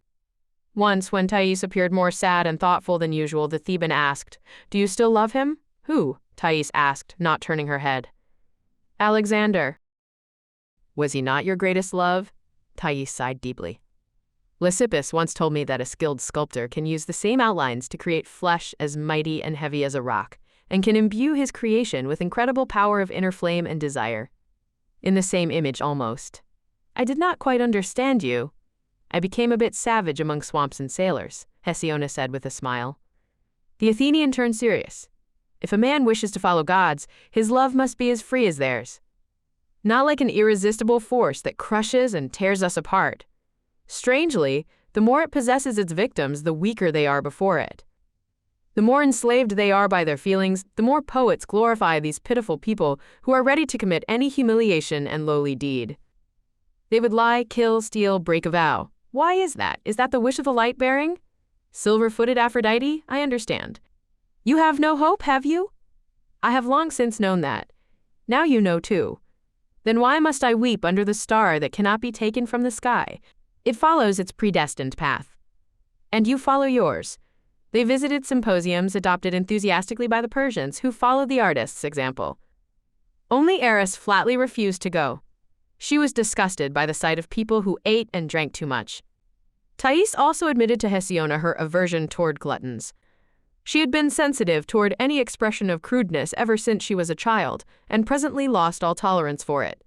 Once, when Thais appeared more sad and thoughtful than usual, the Theban asked, "Do you still love him?" "Who?" Thais asked, not turning her head. "Alexander." "Was he not your greatest love?" Thais sighed deeply. "Lysippus once told me that a skilled sculptor can use the same outlines to create flesh as mighty and heavy as a rock, and can imbue his creation with incredible power of inner flame and desire. In the same image almost. I did not quite understand you. I became a bit savage among swamps and sailors," Hesione said with a smile. The Athenian turned serious. If a man wishes to follow gods, his love must be as free as theirs. Not like an irresistible force that crushes and tears us apart. Strangely, the more it possesses its victims, the weaker they are before it. The more enslaved they are by their feelings, the more poets glorify these pitiful people who are ready to commit any humiliation and lowly deed. They would lie, kill, steal, break a vow. Why is that? Is that the wish of the light-bearing? Silver-footed Aphrodite? I understand. You have no hope, have you? I have long since known that. Now you know too. Then why must I weep under the star that cannot be taken from the sky? It follows its predestined path. And you follow yours. They visited symposiums adopted enthusiastically by the Persians, who followed the artist's example. Only Eris flatly refused to go. She was disgusted by the sight of people who ate and drank too much. Thais also admitted to Hesione her aversion toward gluttons. She had been sensitive toward any expression of crudeness ever since she was a child, and presently lost all tolerance for it.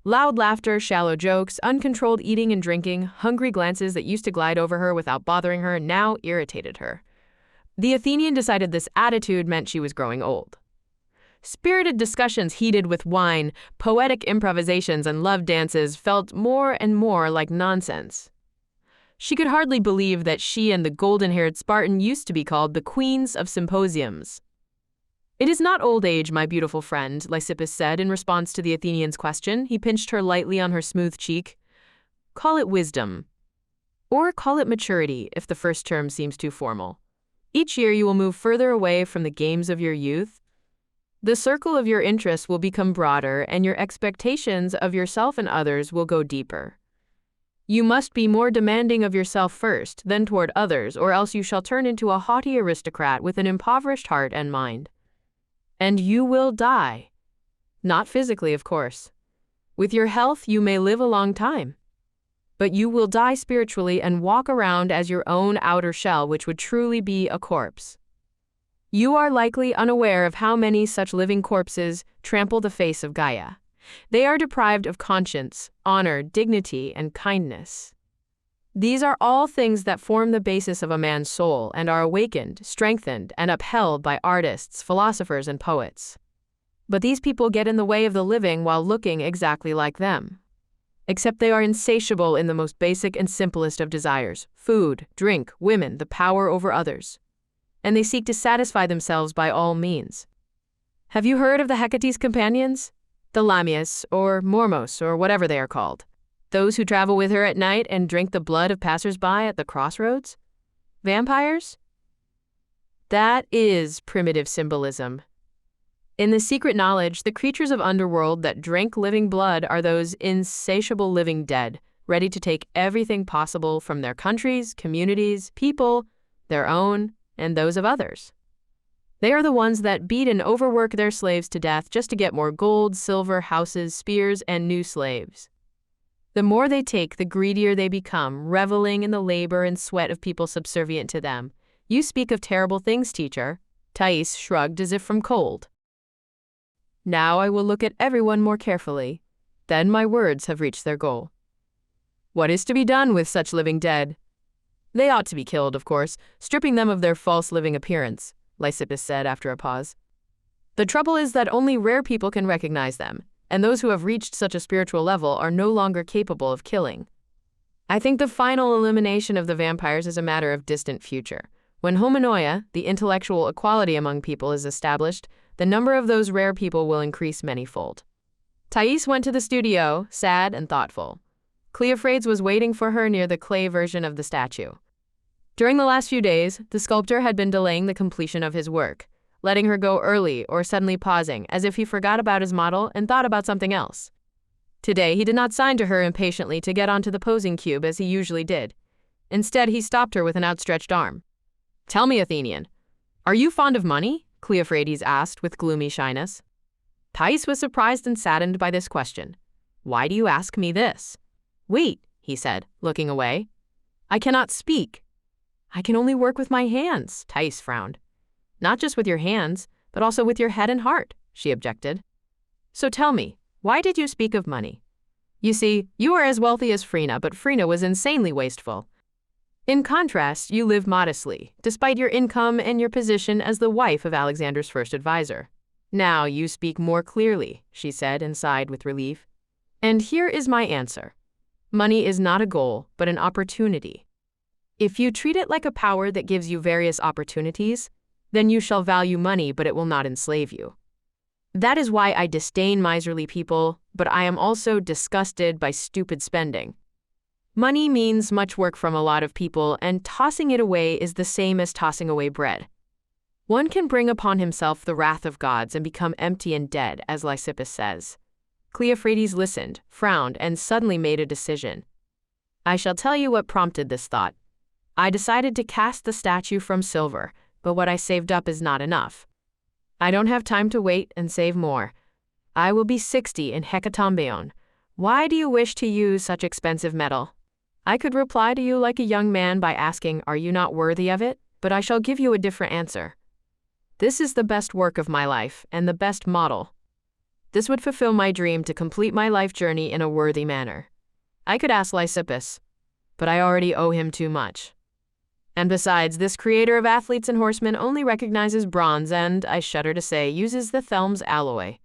Loud laughter, shallow jokes, uncontrolled eating and drinking, hungry glances that used to glide over her without bothering her now irritated her. The Athenian decided this attitude meant she was growing old. Spirited discussions heated with wine, poetic improvisations, and love dances felt more and more like nonsense. She could hardly believe that she and the golden-haired Spartan used to be called the queens of symposiums. It is not old age, my beautiful friend, Lysippus said in response to the Athenian's question. He pinched her lightly on her smooth cheek. Call it wisdom. Or call it maturity, if the first term seems too formal. Each year you will move further away from the games of your youth. The circle of your interests will become broader, and your expectations of yourself and others will go deeper. You must be more demanding of yourself first, then toward others, or else you shall turn into a haughty aristocrat with an impoverished heart and mind. And you will die. Not physically, of course. With your health, you may live a long time. But you will die spiritually and walk around as your own outer shell, which would truly be a corpse. You are likely unaware of how many such living corpses trample the face of Gaia. They are deprived of conscience, honor, dignity, and kindness. These are all things that form the basis of a man's soul and are awakened, strengthened, and upheld by artists, philosophers, and poets. But these people get in the way of the living while looking exactly like them. Except they are insatiable in the most basic and simplest of desires: food, drink, women, the power over others. And they seek to satisfy themselves by all means. Have you heard of the Hecate's companions? The Lamias, or Mormos, or whatever they are called. Those who travel with her at night and drink the blood of passers-by at the crossroads? Vampires? That is primitive symbolism. In the secret knowledge, the creatures of underworld that drink living blood are those insatiable living dead, ready to take everything possible from their countries, communities, people, their own, and those of others. They are the ones that beat and overwork their slaves to death just to get more gold, silver, houses, spears, and new slaves. The more they take, the greedier they become, reveling in the labor and sweat of people subservient to them. You speak of terrible things, teacher. Thais shrugged as if from cold. Now I will look at everyone more carefully. Then my words have reached their goal. What is to be done with such living dead? They ought to be killed, of course, stripping them of their false living appearance, Lysippus said after a pause. The trouble is that only rare people can recognize them, and those who have reached such a spiritual level are no longer capable of killing. I think the final elimination of the vampires is a matter of distant future. When homonoia, the intellectual equality among people, is established, the number of those rare people will increase manyfold. Thais went to the studio, sad and thoughtful. Cleophrades was waiting for her near the clay version of the statue. During the last few days, the sculptor had been delaying the completion of his work, letting her go early or suddenly pausing, as if he forgot about his model and thought about something else. Today, he did not sign to her impatiently to get onto the posing cube as he usually did. Instead, he stopped her with an outstretched arm. Tell me, Athenian, are you fond of money? Cleophrades asked with gloomy shyness. Thais was surprised and saddened by this question. Why do you ask me this? Wait, he said, looking away. I cannot speak. I can only work with my hands, Thais frowned. Not just with your hands, but also with your head and heart, she objected. So tell me, why did you speak of money? You see, you are as wealthy as Phryne, but Phryne was insanely wasteful. In contrast, you live modestly, despite your income and your position as the wife of Alexander's first advisor. Now you speak more clearly, she said and sighed with relief. And here is my answer. Money is not a goal, but an opportunity. If you treat it like a power that gives you various opportunities, then you shall value money, but it will not enslave you. That is why I disdain miserly people, but I am also disgusted by stupid spending. Money means much work from a lot of people, and tossing it away is the same as tossing away bread. One can bring upon himself the wrath of gods and become empty and dead, as Lysippus says. Cleophrades listened, frowned, and suddenly made a decision. I shall tell you what prompted this thought. I decided to cast the statue from silver, but what I saved up is not enough. I don't have time to wait and save more. I will be 60 in Hecatombeon. Why do you wish to use such expensive metal? I could reply to you like a young man by asking, are you not worthy of it? But I shall give you a different answer. This is the best work of my life, and the best model. This would fulfill my dream to complete my life journey in a worthy manner. I could ask Lysippus, but I already owe him too much. And besides, this creator of athletes and horsemen only recognizes bronze and, I shudder to say, uses the Thelm's alloy.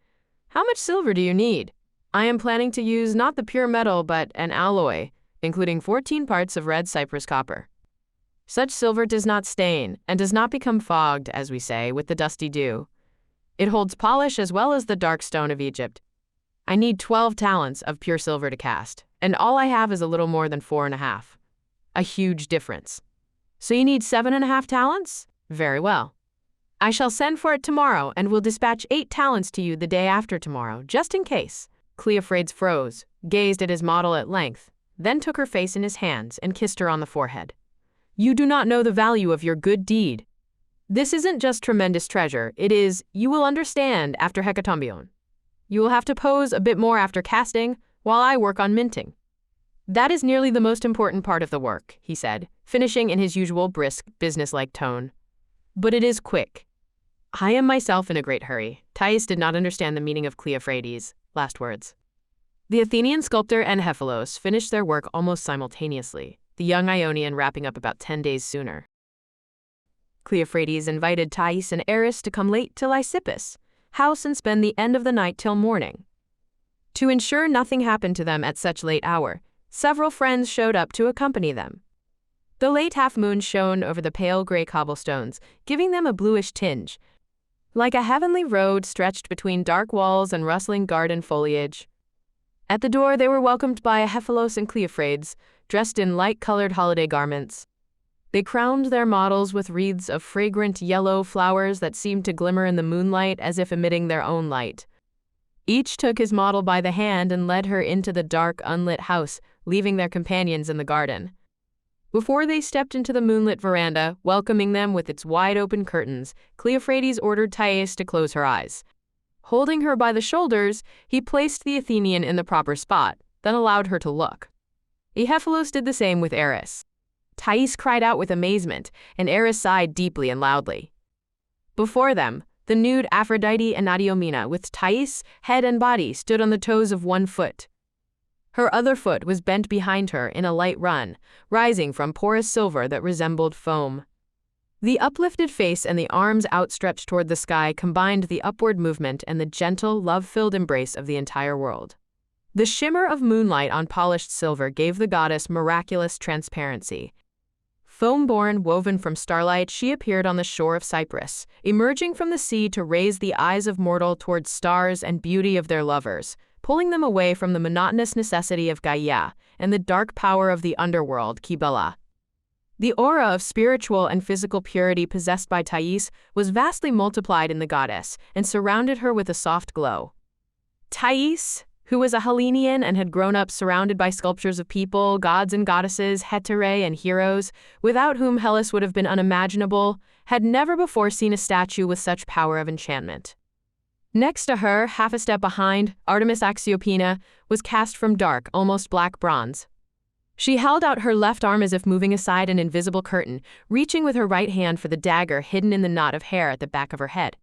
How much silver do you need? I am planning to use not the pure metal, but an alloy, including 14 parts of red cypress copper. Such silver does not stain, and does not become fogged, as we say, with the dusty dew. It holds polish as well as the dark stone of Egypt. I need 12 talents of pure silver to cast, and all I have is a little more than 4.5. A huge difference. So you need 7.5 talents? Very well. I shall send for it tomorrow and will dispatch 8 talents to you the day after tomorrow, just in case. Cleophrades froze, gazed at his model at length, then took her face in his hands and kissed her on the forehead. You do not know the value of your good deed. This isn't just tremendous treasure, it is, you will understand, after hecatombion. You will have to pose a bit more after casting, while I work on minting. That is nearly the most important part of the work, he said, finishing in his usual brisk, businesslike tone. But it is quick. I am myself in a great hurry. Thais did not understand the meaning of Cleophrades' last words. The Athenian sculptor and Hephalos finished their work almost simultaneously, the young Ionian wrapping up about 10 days sooner. Cleophrades invited Thais and Eris to come late to Lysippus' house and spend the end of the night till morning. To ensure nothing happened to them at such late hour, several friends showed up to accompany them. The late half-moon shone over the pale gray cobblestones, giving them a bluish tinge, like a heavenly road stretched between dark walls and rustling garden foliage. At the door they were welcomed by Hephalos and Cleophrades, dressed in light-colored holiday garments. They crowned their models with wreaths of fragrant yellow flowers that seemed to glimmer in the moonlight as if emitting their own light. Each took his model by the hand and led her into the dark, unlit house, leaving their companions in the garden. Before they stepped into the moonlit veranda, welcoming them with its wide-open curtains, Cleophrades ordered Thais to close her eyes. Holding her by the shoulders, he placed the Athenian in the proper spot, then allowed her to look. Hephalos did the same with Eris. Thais cried out with amazement, and Eris sighed deeply and loudly. Before them, the nude Aphrodite Anadyomene with Thais' head and body stood on the toes of one foot. Her other foot was bent behind her in a light run, rising from porous silver that resembled foam. The uplifted face and the arms outstretched toward the sky combined the upward movement and the gentle, love-filled embrace of the entire world. The shimmer of moonlight on polished silver gave the goddess miraculous transparency. Foam-born, woven from starlight, she appeared on the shore of Cyprus, emerging from the sea to raise the eyes of mortal towards stars and beauty of their lovers, pulling them away from the monotonous necessity of Gaia and the dark power of the underworld, Kybele. The aura of spiritual and physical purity possessed by Thais was vastly multiplied in the goddess and surrounded her with a soft glow. Thais, who was a Hellenian and had grown up surrounded by sculptures of people, gods and goddesses, heterae and heroes, without whom Hellas would have been unimaginable, had never before seen a statue with such power of enchantment. Next to her, half a step behind, Artemis Axiopina was cast from dark, almost black bronze. She held out her left arm as if moving aside an invisible curtain, reaching with her right hand for the dagger hidden in the knot of hair at the back of her head.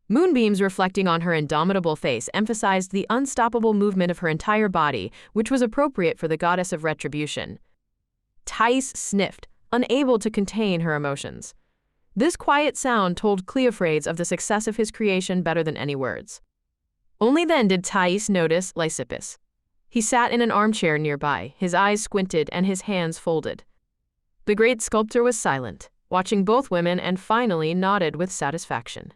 Moonbeams reflecting on her indomitable face emphasized the unstoppable movement of her entire body, which was appropriate for the goddess of retribution. Thais sniffed, unable to contain her emotions. This quiet sound told Cleophrades of the success of his creation better than any words. Only then did Thais notice Lysippus. He sat in an armchair nearby, his eyes squinted and his hands folded. The great sculptor was silent, watching both women, and finally nodded with satisfaction.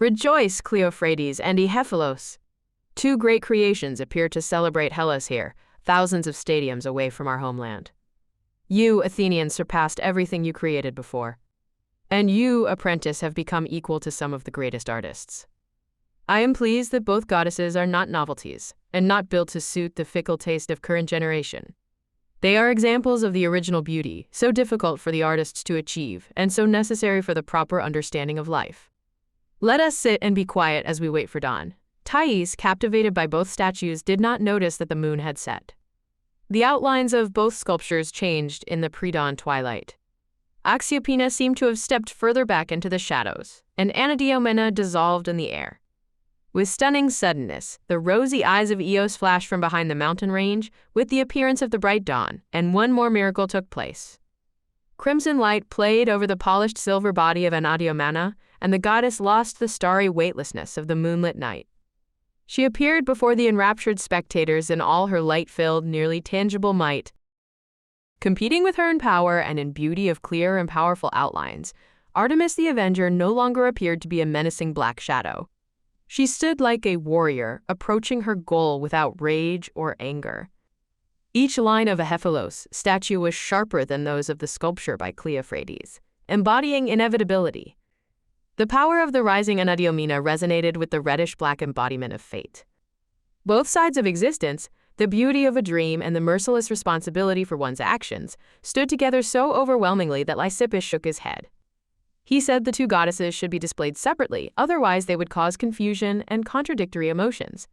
Rejoice, Cleophrades and Hephalos! 2 great creations appear to celebrate Hellas here, thousands of stadiums away from our homeland. You, Athenians, surpassed everything you created before. And you, apprentice, have become equal to some of the greatest artists. I am pleased that both goddesses are not novelties, and not built to suit the fickle taste of current generation. They are examples of the original beauty, so difficult for the artists to achieve, and so necessary for the proper understanding of life. Let us sit and be quiet as we wait for dawn. Thais, captivated by both statues, did not notice that the moon had set. The outlines of both sculptures changed in the pre-dawn twilight. Axiopina seemed to have stepped further back into the shadows, and Anadyomene dissolved in the air. With stunning suddenness, the rosy eyes of Eos flashed from behind the mountain range with the appearance of the bright dawn, and one more miracle took place. Crimson light played over the polished silver body of Anadyomene, and the goddess lost the starry weightlessness of the moonlit night. She appeared before the enraptured spectators in all her light-filled, nearly tangible might. Competing with her in power and in beauty of clear and powerful outlines, Artemis the Avenger no longer appeared to be a menacing black shadow. She stood like a warrior, approaching her goal without rage or anger. Each line of a Hephalos statue was sharper than those of the sculpture by Cleophrades, embodying inevitability. The power of the rising Anadyomene resonated with the reddish-black embodiment of fate. Both sides of existence, the beauty of a dream and the merciless responsibility for one's actions, stood together so overwhelmingly that Lysippus shook his head. He said the two goddesses should be displayed separately, otherwise they would cause confusion and contradictory emotions.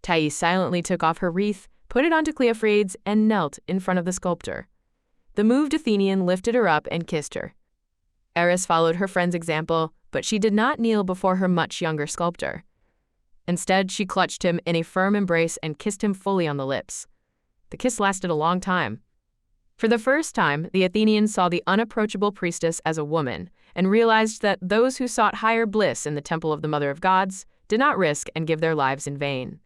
Thais silently took off her wreath, put it onto Cleophrades, and knelt in front of the sculptor. The moved Athenian lifted her up and kissed her. Eris followed her friend's example, but she did not kneel before her much younger sculptor. Instead, she clutched him in a firm embrace and kissed him fully on the lips. The kiss lasted a long time. For the first time, the Athenians saw the unapproachable priestess as a woman and realized that those who sought higher bliss in the temple of the Mother of Gods did not risk and give their lives in vain.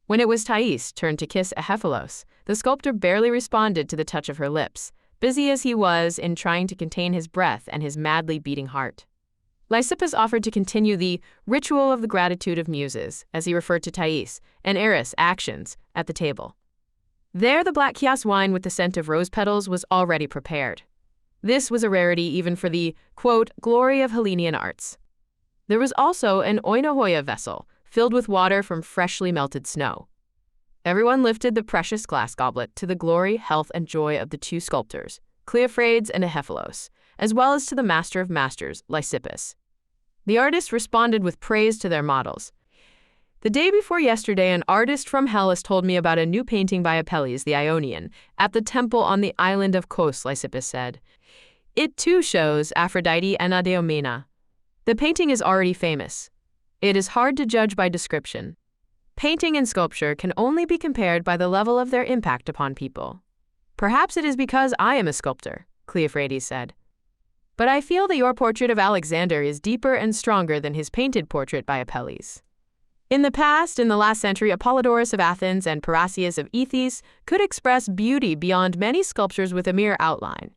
When it was Thais' turn to kiss a Hephalos, the sculptor barely responded to the touch of her lips, busy as he was in trying to contain his breath and his madly beating heart. Lysippus offered to continue the ritual of the gratitude of muses, as he referred to Thais, and Eris' actions, at the table. There the black Keoss wine with the scent of rose petals was already prepared. This was a rarity even for the, quote, glory of Hellenian arts. There was also an oinohoia vessel, filled with water from freshly melted snow. Everyone lifted the precious glass goblet to the glory, health, and joy of the two sculptors, Cleophrades and Hephalos, as well as to the master of masters, Lysippus. The artists responded with praise to their models. The day before yesterday, an artist from Hellas told me about a new painting by Apelles the Ionian at the temple on the island of Keoss, Lysippus said. It too shows Aphrodite and Anadyomene. The painting is already famous. It is hard to judge by description. Painting and sculpture can only be compared by the level of their impact upon people. Perhaps it is because I am a sculptor, Cleophrades said. But I feel that your portrait of Alexander is deeper and stronger than his painted portrait by Apelles. In the past, in the last century, Apollodorus of Athens and Parrhasius of Ephes could express beauty beyond many sculptures with a mere outline.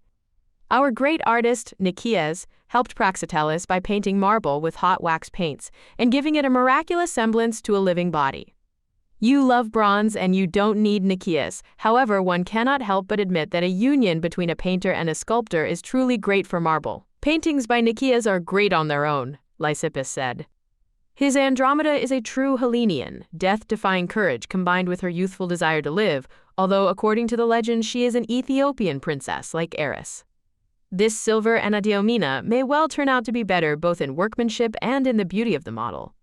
Our great artist, Nicias, helped Praxiteles by painting marble with hot wax paints and giving it a miraculous semblance to a living body. You love bronze and you don't need Nicias. However, one cannot help but admit that a union between a painter and a sculptor is truly great for marble. Paintings by Nicias are great on their own, Lysippus said. His Andromeda is a true Hellenian, death-defying courage combined with her youthful desire to live, although according to the legend she is an Ethiopian princess like Eris. This silver Anadyomene may well turn out to be better both in workmanship and in the beauty of the model.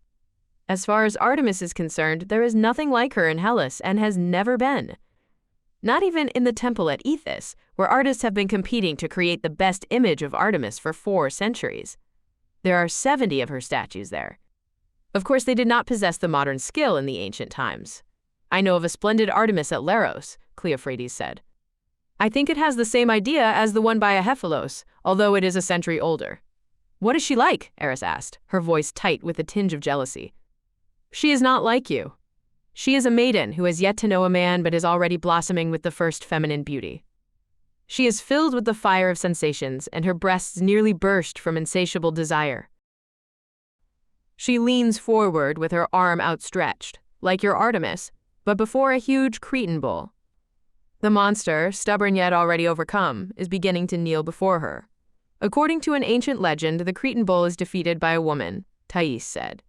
As far as Artemis is concerned, there is nothing like her in Hellas and has never been. Not even in the temple at Athens, where artists have been competing to create the best image of Artemis for 4 centuries. There are 70 of her statues there. Of course, they did not possess the modern skill in the ancient times. I know of a splendid Artemis at Leros, Cleophrades said. I think it has the same idea as the one by Hephalos, although it is a century older. What is she like? Eris asked, her voice tight with a tinge of jealousy. She is not like you. She is a maiden who has yet to know a man but is already blossoming with the first feminine beauty. She is filled with the fire of sensations, and her breasts nearly burst from insatiable desire. She leans forward with her arm outstretched, like your Artemis, but before a huge Cretan bull. The monster, stubborn yet already overcome, is beginning to kneel before her. According to an ancient legend, the Cretan bull is defeated by a woman, Thais said.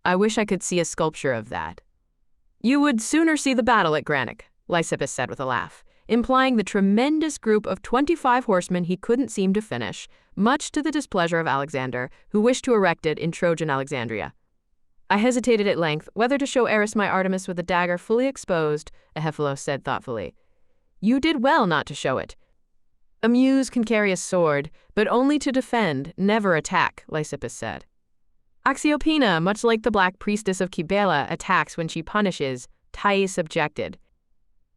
I wish I could see a sculpture of that. You would sooner see the battle at Granic, Lysippus said with a laugh, implying the tremendous group of 25 horsemen he couldn't seem to finish, much to the displeasure of Alexander, who wished to erect it in Trojan Alexandria. I hesitated at length whether to show Eris my Artemis with the dagger fully exposed, Hephalos said thoughtfully. You did well not to show it. A muse can carry a sword, but only to defend, never attack, Lysippus said. Axiopina, much like the black priestess of Cybele, attacks when she punishes, Thais objected.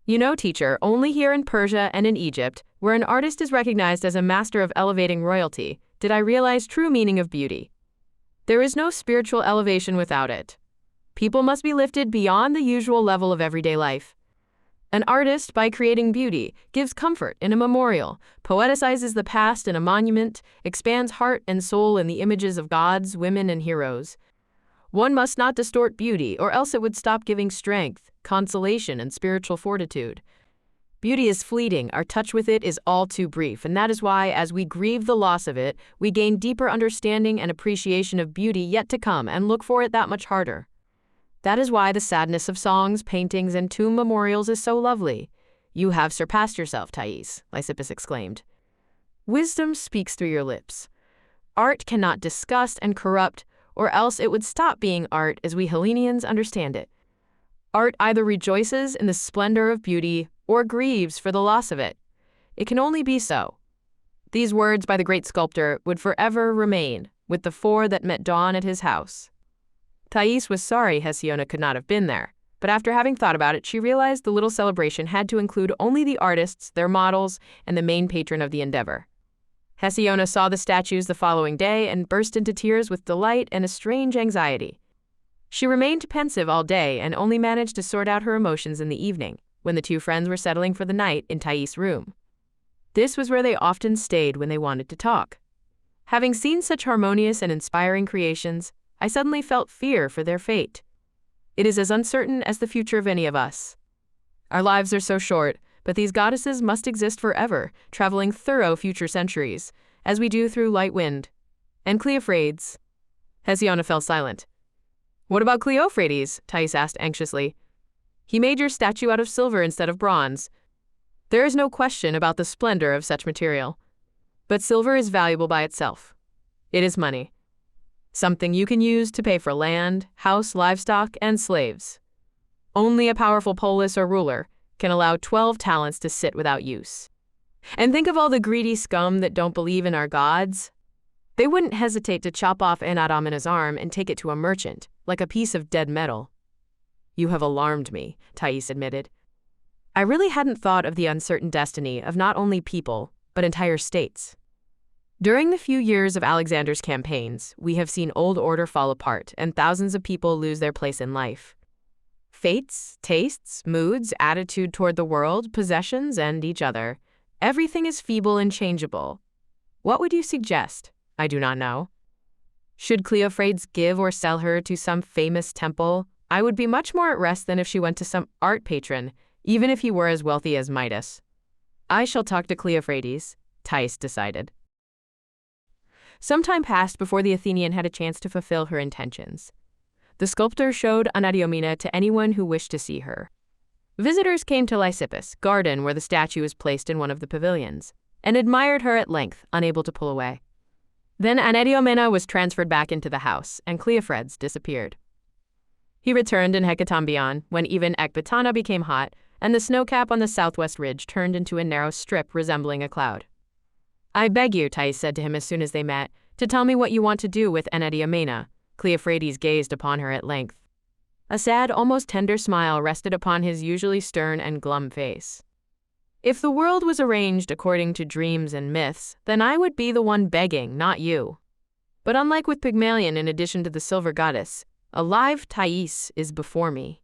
You know, teacher, only here in Persia and in Egypt, where an artist is recognized as a master of elevating royalty, did I realize true meaning of beauty. There is no spiritual elevation without it. People must be lifted beyond the usual level of everyday life. An artist, by creating beauty, gives comfort in a memorial, poeticizes the past in a monument, expands heart and soul in the images of gods, women, and heroes. One must not distort beauty, or else it would stop giving strength, consolation, and spiritual fortitude. Beauty is fleeting, our touch with it is all too brief, and that is why, as we grieve the loss of it, we gain deeper understanding and appreciation of beauty yet to come and look for it that much harder. That is why the sadness of songs, paintings, and tomb memorials is so lovely. You have surpassed yourself, Thais, Lysippus exclaimed. Wisdom speaks through your lips. Art cannot disgust and corrupt, or else it would stop being art as we Hellenians understand it. Art either rejoices in the splendor of beauty or grieves for the loss of it. It can only be so. These words by the great sculptor would forever remain with the four that met dawn at his house. Thais was sorry Hesione could not have been there, but after having thought about it, she realized the little celebration had to include only the artists, their models, and the main patron of the endeavor. Hesione saw the statues the following day and burst into tears with delight and a strange anxiety. She remained pensive all day and only managed to sort out her emotions in the evening, when the two friends were settling for the night in Thais' room. This was where they often stayed when they wanted to talk. Having seen such harmonious and inspiring creations, I suddenly felt fear for their fate. It is as uncertain as the future of any of us. Our lives are so short, but these goddesses must exist forever, traveling through future centuries, as we do through light wind. And Cleophrades. Hesione fell silent. What about Cleophrades? Thais asked anxiously. He made your statue out of silver instead of bronze. There is no question about the splendor of such material. But silver is valuable by itself. It is money. Something you can use to pay for land, house, livestock, and slaves. Only a powerful polis or ruler can allow 12 talents to sit without use. And think of all the greedy scum that don't believe in our gods. They wouldn't hesitate to chop off Anadomina's arm and take it to a merchant, like a piece of dead metal. You have alarmed me, Thais admitted. I really hadn't thought of the uncertain destiny of not only people, but entire states. During the few years of Alexander's campaigns, we have seen old order fall apart and thousands of people lose their place in life. Fates, tastes, moods, attitude toward the world, possessions, and each other. Everything is feeble and changeable. What would you suggest? I do not know. Should Cleophrades give or sell her to some famous temple? I would be much more at rest than if she went to some art patron, even if he were as wealthy as Midas. I shall talk to Cleophrades, Thais decided. Some time passed before the Athenian had a chance to fulfill her intentions. The sculptor showed Anadyomene to anyone who wished to see her. Visitors came to Lysippus' garden where the statue was placed in one of the pavilions, and admired her at length, unable to pull away. Then Anadyomene was transferred back into the house, and Cleophrades disappeared. He returned in Hecatombion when even Ecbatana became hot, and the snowcap on the southwest ridge turned into a narrow strip resembling a cloud. I beg you, Thais said to him as soon as they met, to tell me what you want to do with Anadyomene. Cleophrades gazed upon her at length. A sad, almost tender smile rested upon his usually stern and glum face. If the world was arranged according to dreams and myths, then I would be the one begging, not you. But unlike with Pygmalion, in addition to the silver goddess, a live Thais is before me.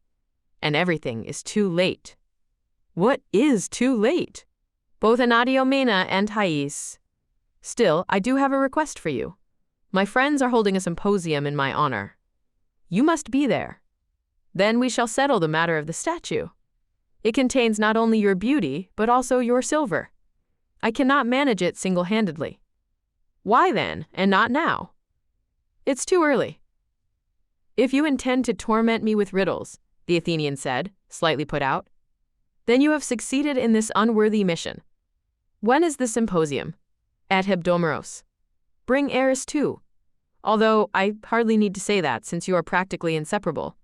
And everything is too late. What is too late? Both Anadyomene and Thais. Still, I do have a request for you. My friends are holding a symposium in my honor. You must be there. Then we shall settle the matter of the statue. It contains not only your beauty, but also your silver. I cannot manage it single-handedly. Why then, and not now? It's too early. If you intend to torment me with riddles, the Athenian said, slightly put out, then you have succeeded in this unworthy mission. When is the symposium? At Hebdomeros. Bring Heirs too. Although I hardly need to say that since you are practically inseparable.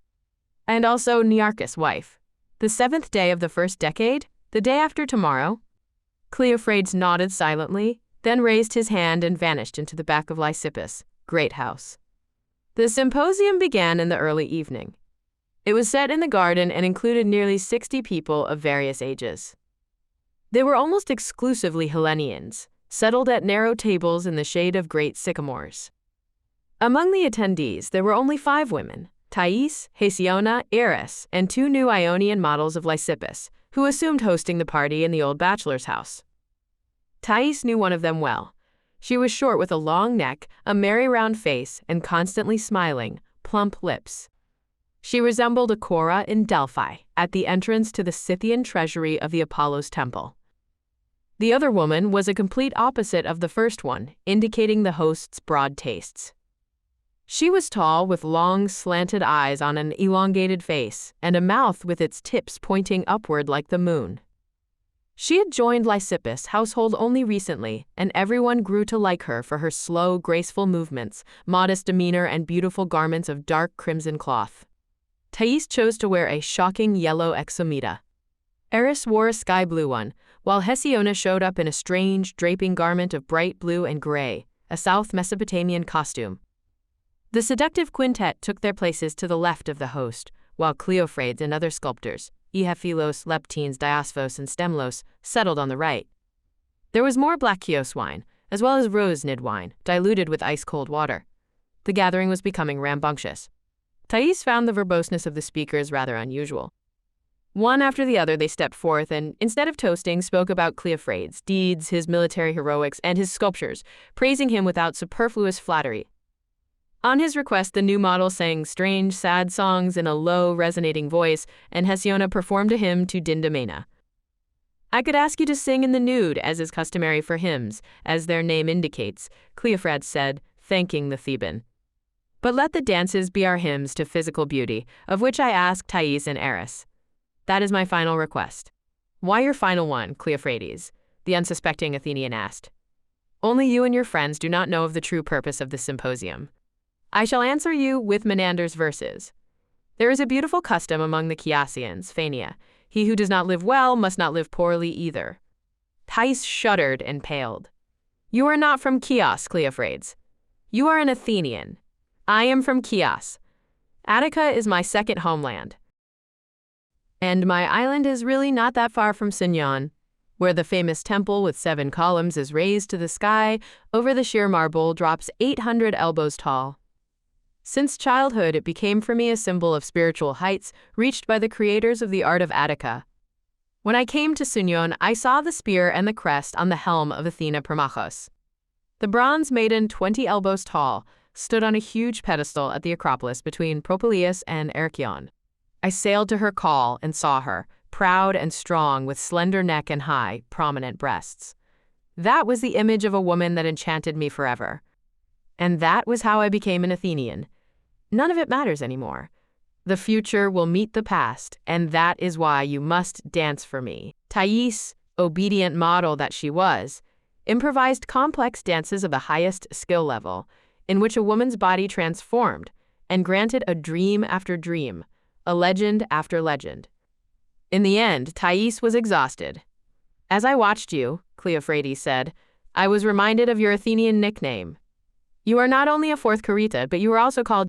And also Nearchus' wife. The 7th day of the first decade, the day after tomorrow. Cleophrades nodded silently, then raised his hand and vanished into the back of Lysippus' great house. The symposium began in the early evening. It was set in the garden and included nearly 60 people of various ages. They were almost exclusively Hellenians, settled at narrow tables in the shade of great sycamores. Among the attendees, there were only 5 women, Thais, Hesione, Eris, and 2 new Ionian models of Lysippus, who assumed hosting the party in the old bachelor's house. Thais knew one of them well. She was short with a long neck, a merry round face, and constantly smiling, plump lips. She resembled a Cora in Delphi, at the entrance to the Scythian treasury of the Apollo's temple. The other woman was a complete opposite of the first one, indicating the host's broad tastes. She was tall, with long, slanted eyes on an elongated face, and a mouth with its tips pointing upward like the moon. She had joined Lysippus' household only recently, and everyone grew to like her for her slow, graceful movements, modest demeanor, and beautiful garments of dark crimson cloth. Thais chose to wear a shocking yellow exometa. Eris wore a sky blue one, while Hesiona showed up in a strange, draping garment of bright blue and gray, a South Mesopotamian costume. The seductive quintet took their places to the left of the host, while Cleophrades and other sculptors, Iaphilos, Leptines, Diosphos, and Stemlos, settled on the right. There was more black Keoss wine, as well as rose-nid wine, diluted with ice-cold water. The gathering was becoming rambunctious. Thais found the verboseness of the speakers rather unusual. One after the other they stepped forth and, instead of toasting, spoke about Cleophrades' deeds, his military heroics, and his sculptures, praising him without superfluous flattery. On his request, the new model sang strange, sad songs in a low, resonating voice, and Hesiona performed a hymn to Dindymene. "I could ask you to sing in the nude, as is customary for hymns, as their name indicates," Cleophrades said, thanking the Theban. "But let the dances be our hymns to physical beauty, of which I ask Thais and Eris. That is my final request." "Why your final one, Cleophrades?" the unsuspecting Athenian asked. "Only you and your friends do not know of the true purpose of this symposium. I shall answer you with Menander's verses. There is a beautiful custom among the Chiassians, Phania. He who does not live well must not live poorly either." Thais shuddered and paled. "You are not from Keoss, Cleophrades. You are an Athenian. I am from Keoss. Attica is my second homeland. And my island is really not that far from Sunion, where the famous temple with 7 columns is raised to the sky, over the sheer marble drops 800 elbows tall. Since childhood, it became for me a symbol of spiritual heights reached by the creators of the art of Attica. When I came to Sunion, I saw the spear and the crest on the helm of Athena Promachos. The bronze maiden, 20 elbows tall, stood on a huge pedestal at the Acropolis between Propylaeus and Erchion. I sailed to her call and saw her, proud and strong, with slender neck and high, prominent breasts. That was the image of a woman that enchanted me forever. And that was how I became an Athenian. None of it matters anymore. The future will meet the past, and that is why you must dance for me." Thais, obedient model that she was, improvised complex dances of the highest skill level, in which a woman's body transformed and granted a dream after dream, a legend after legend. In the end, Thais was exhausted. "As I watched you," Cleophrades said, "I was reminded of your Athenian nickname. You are not only a fourth Crete, but you are also called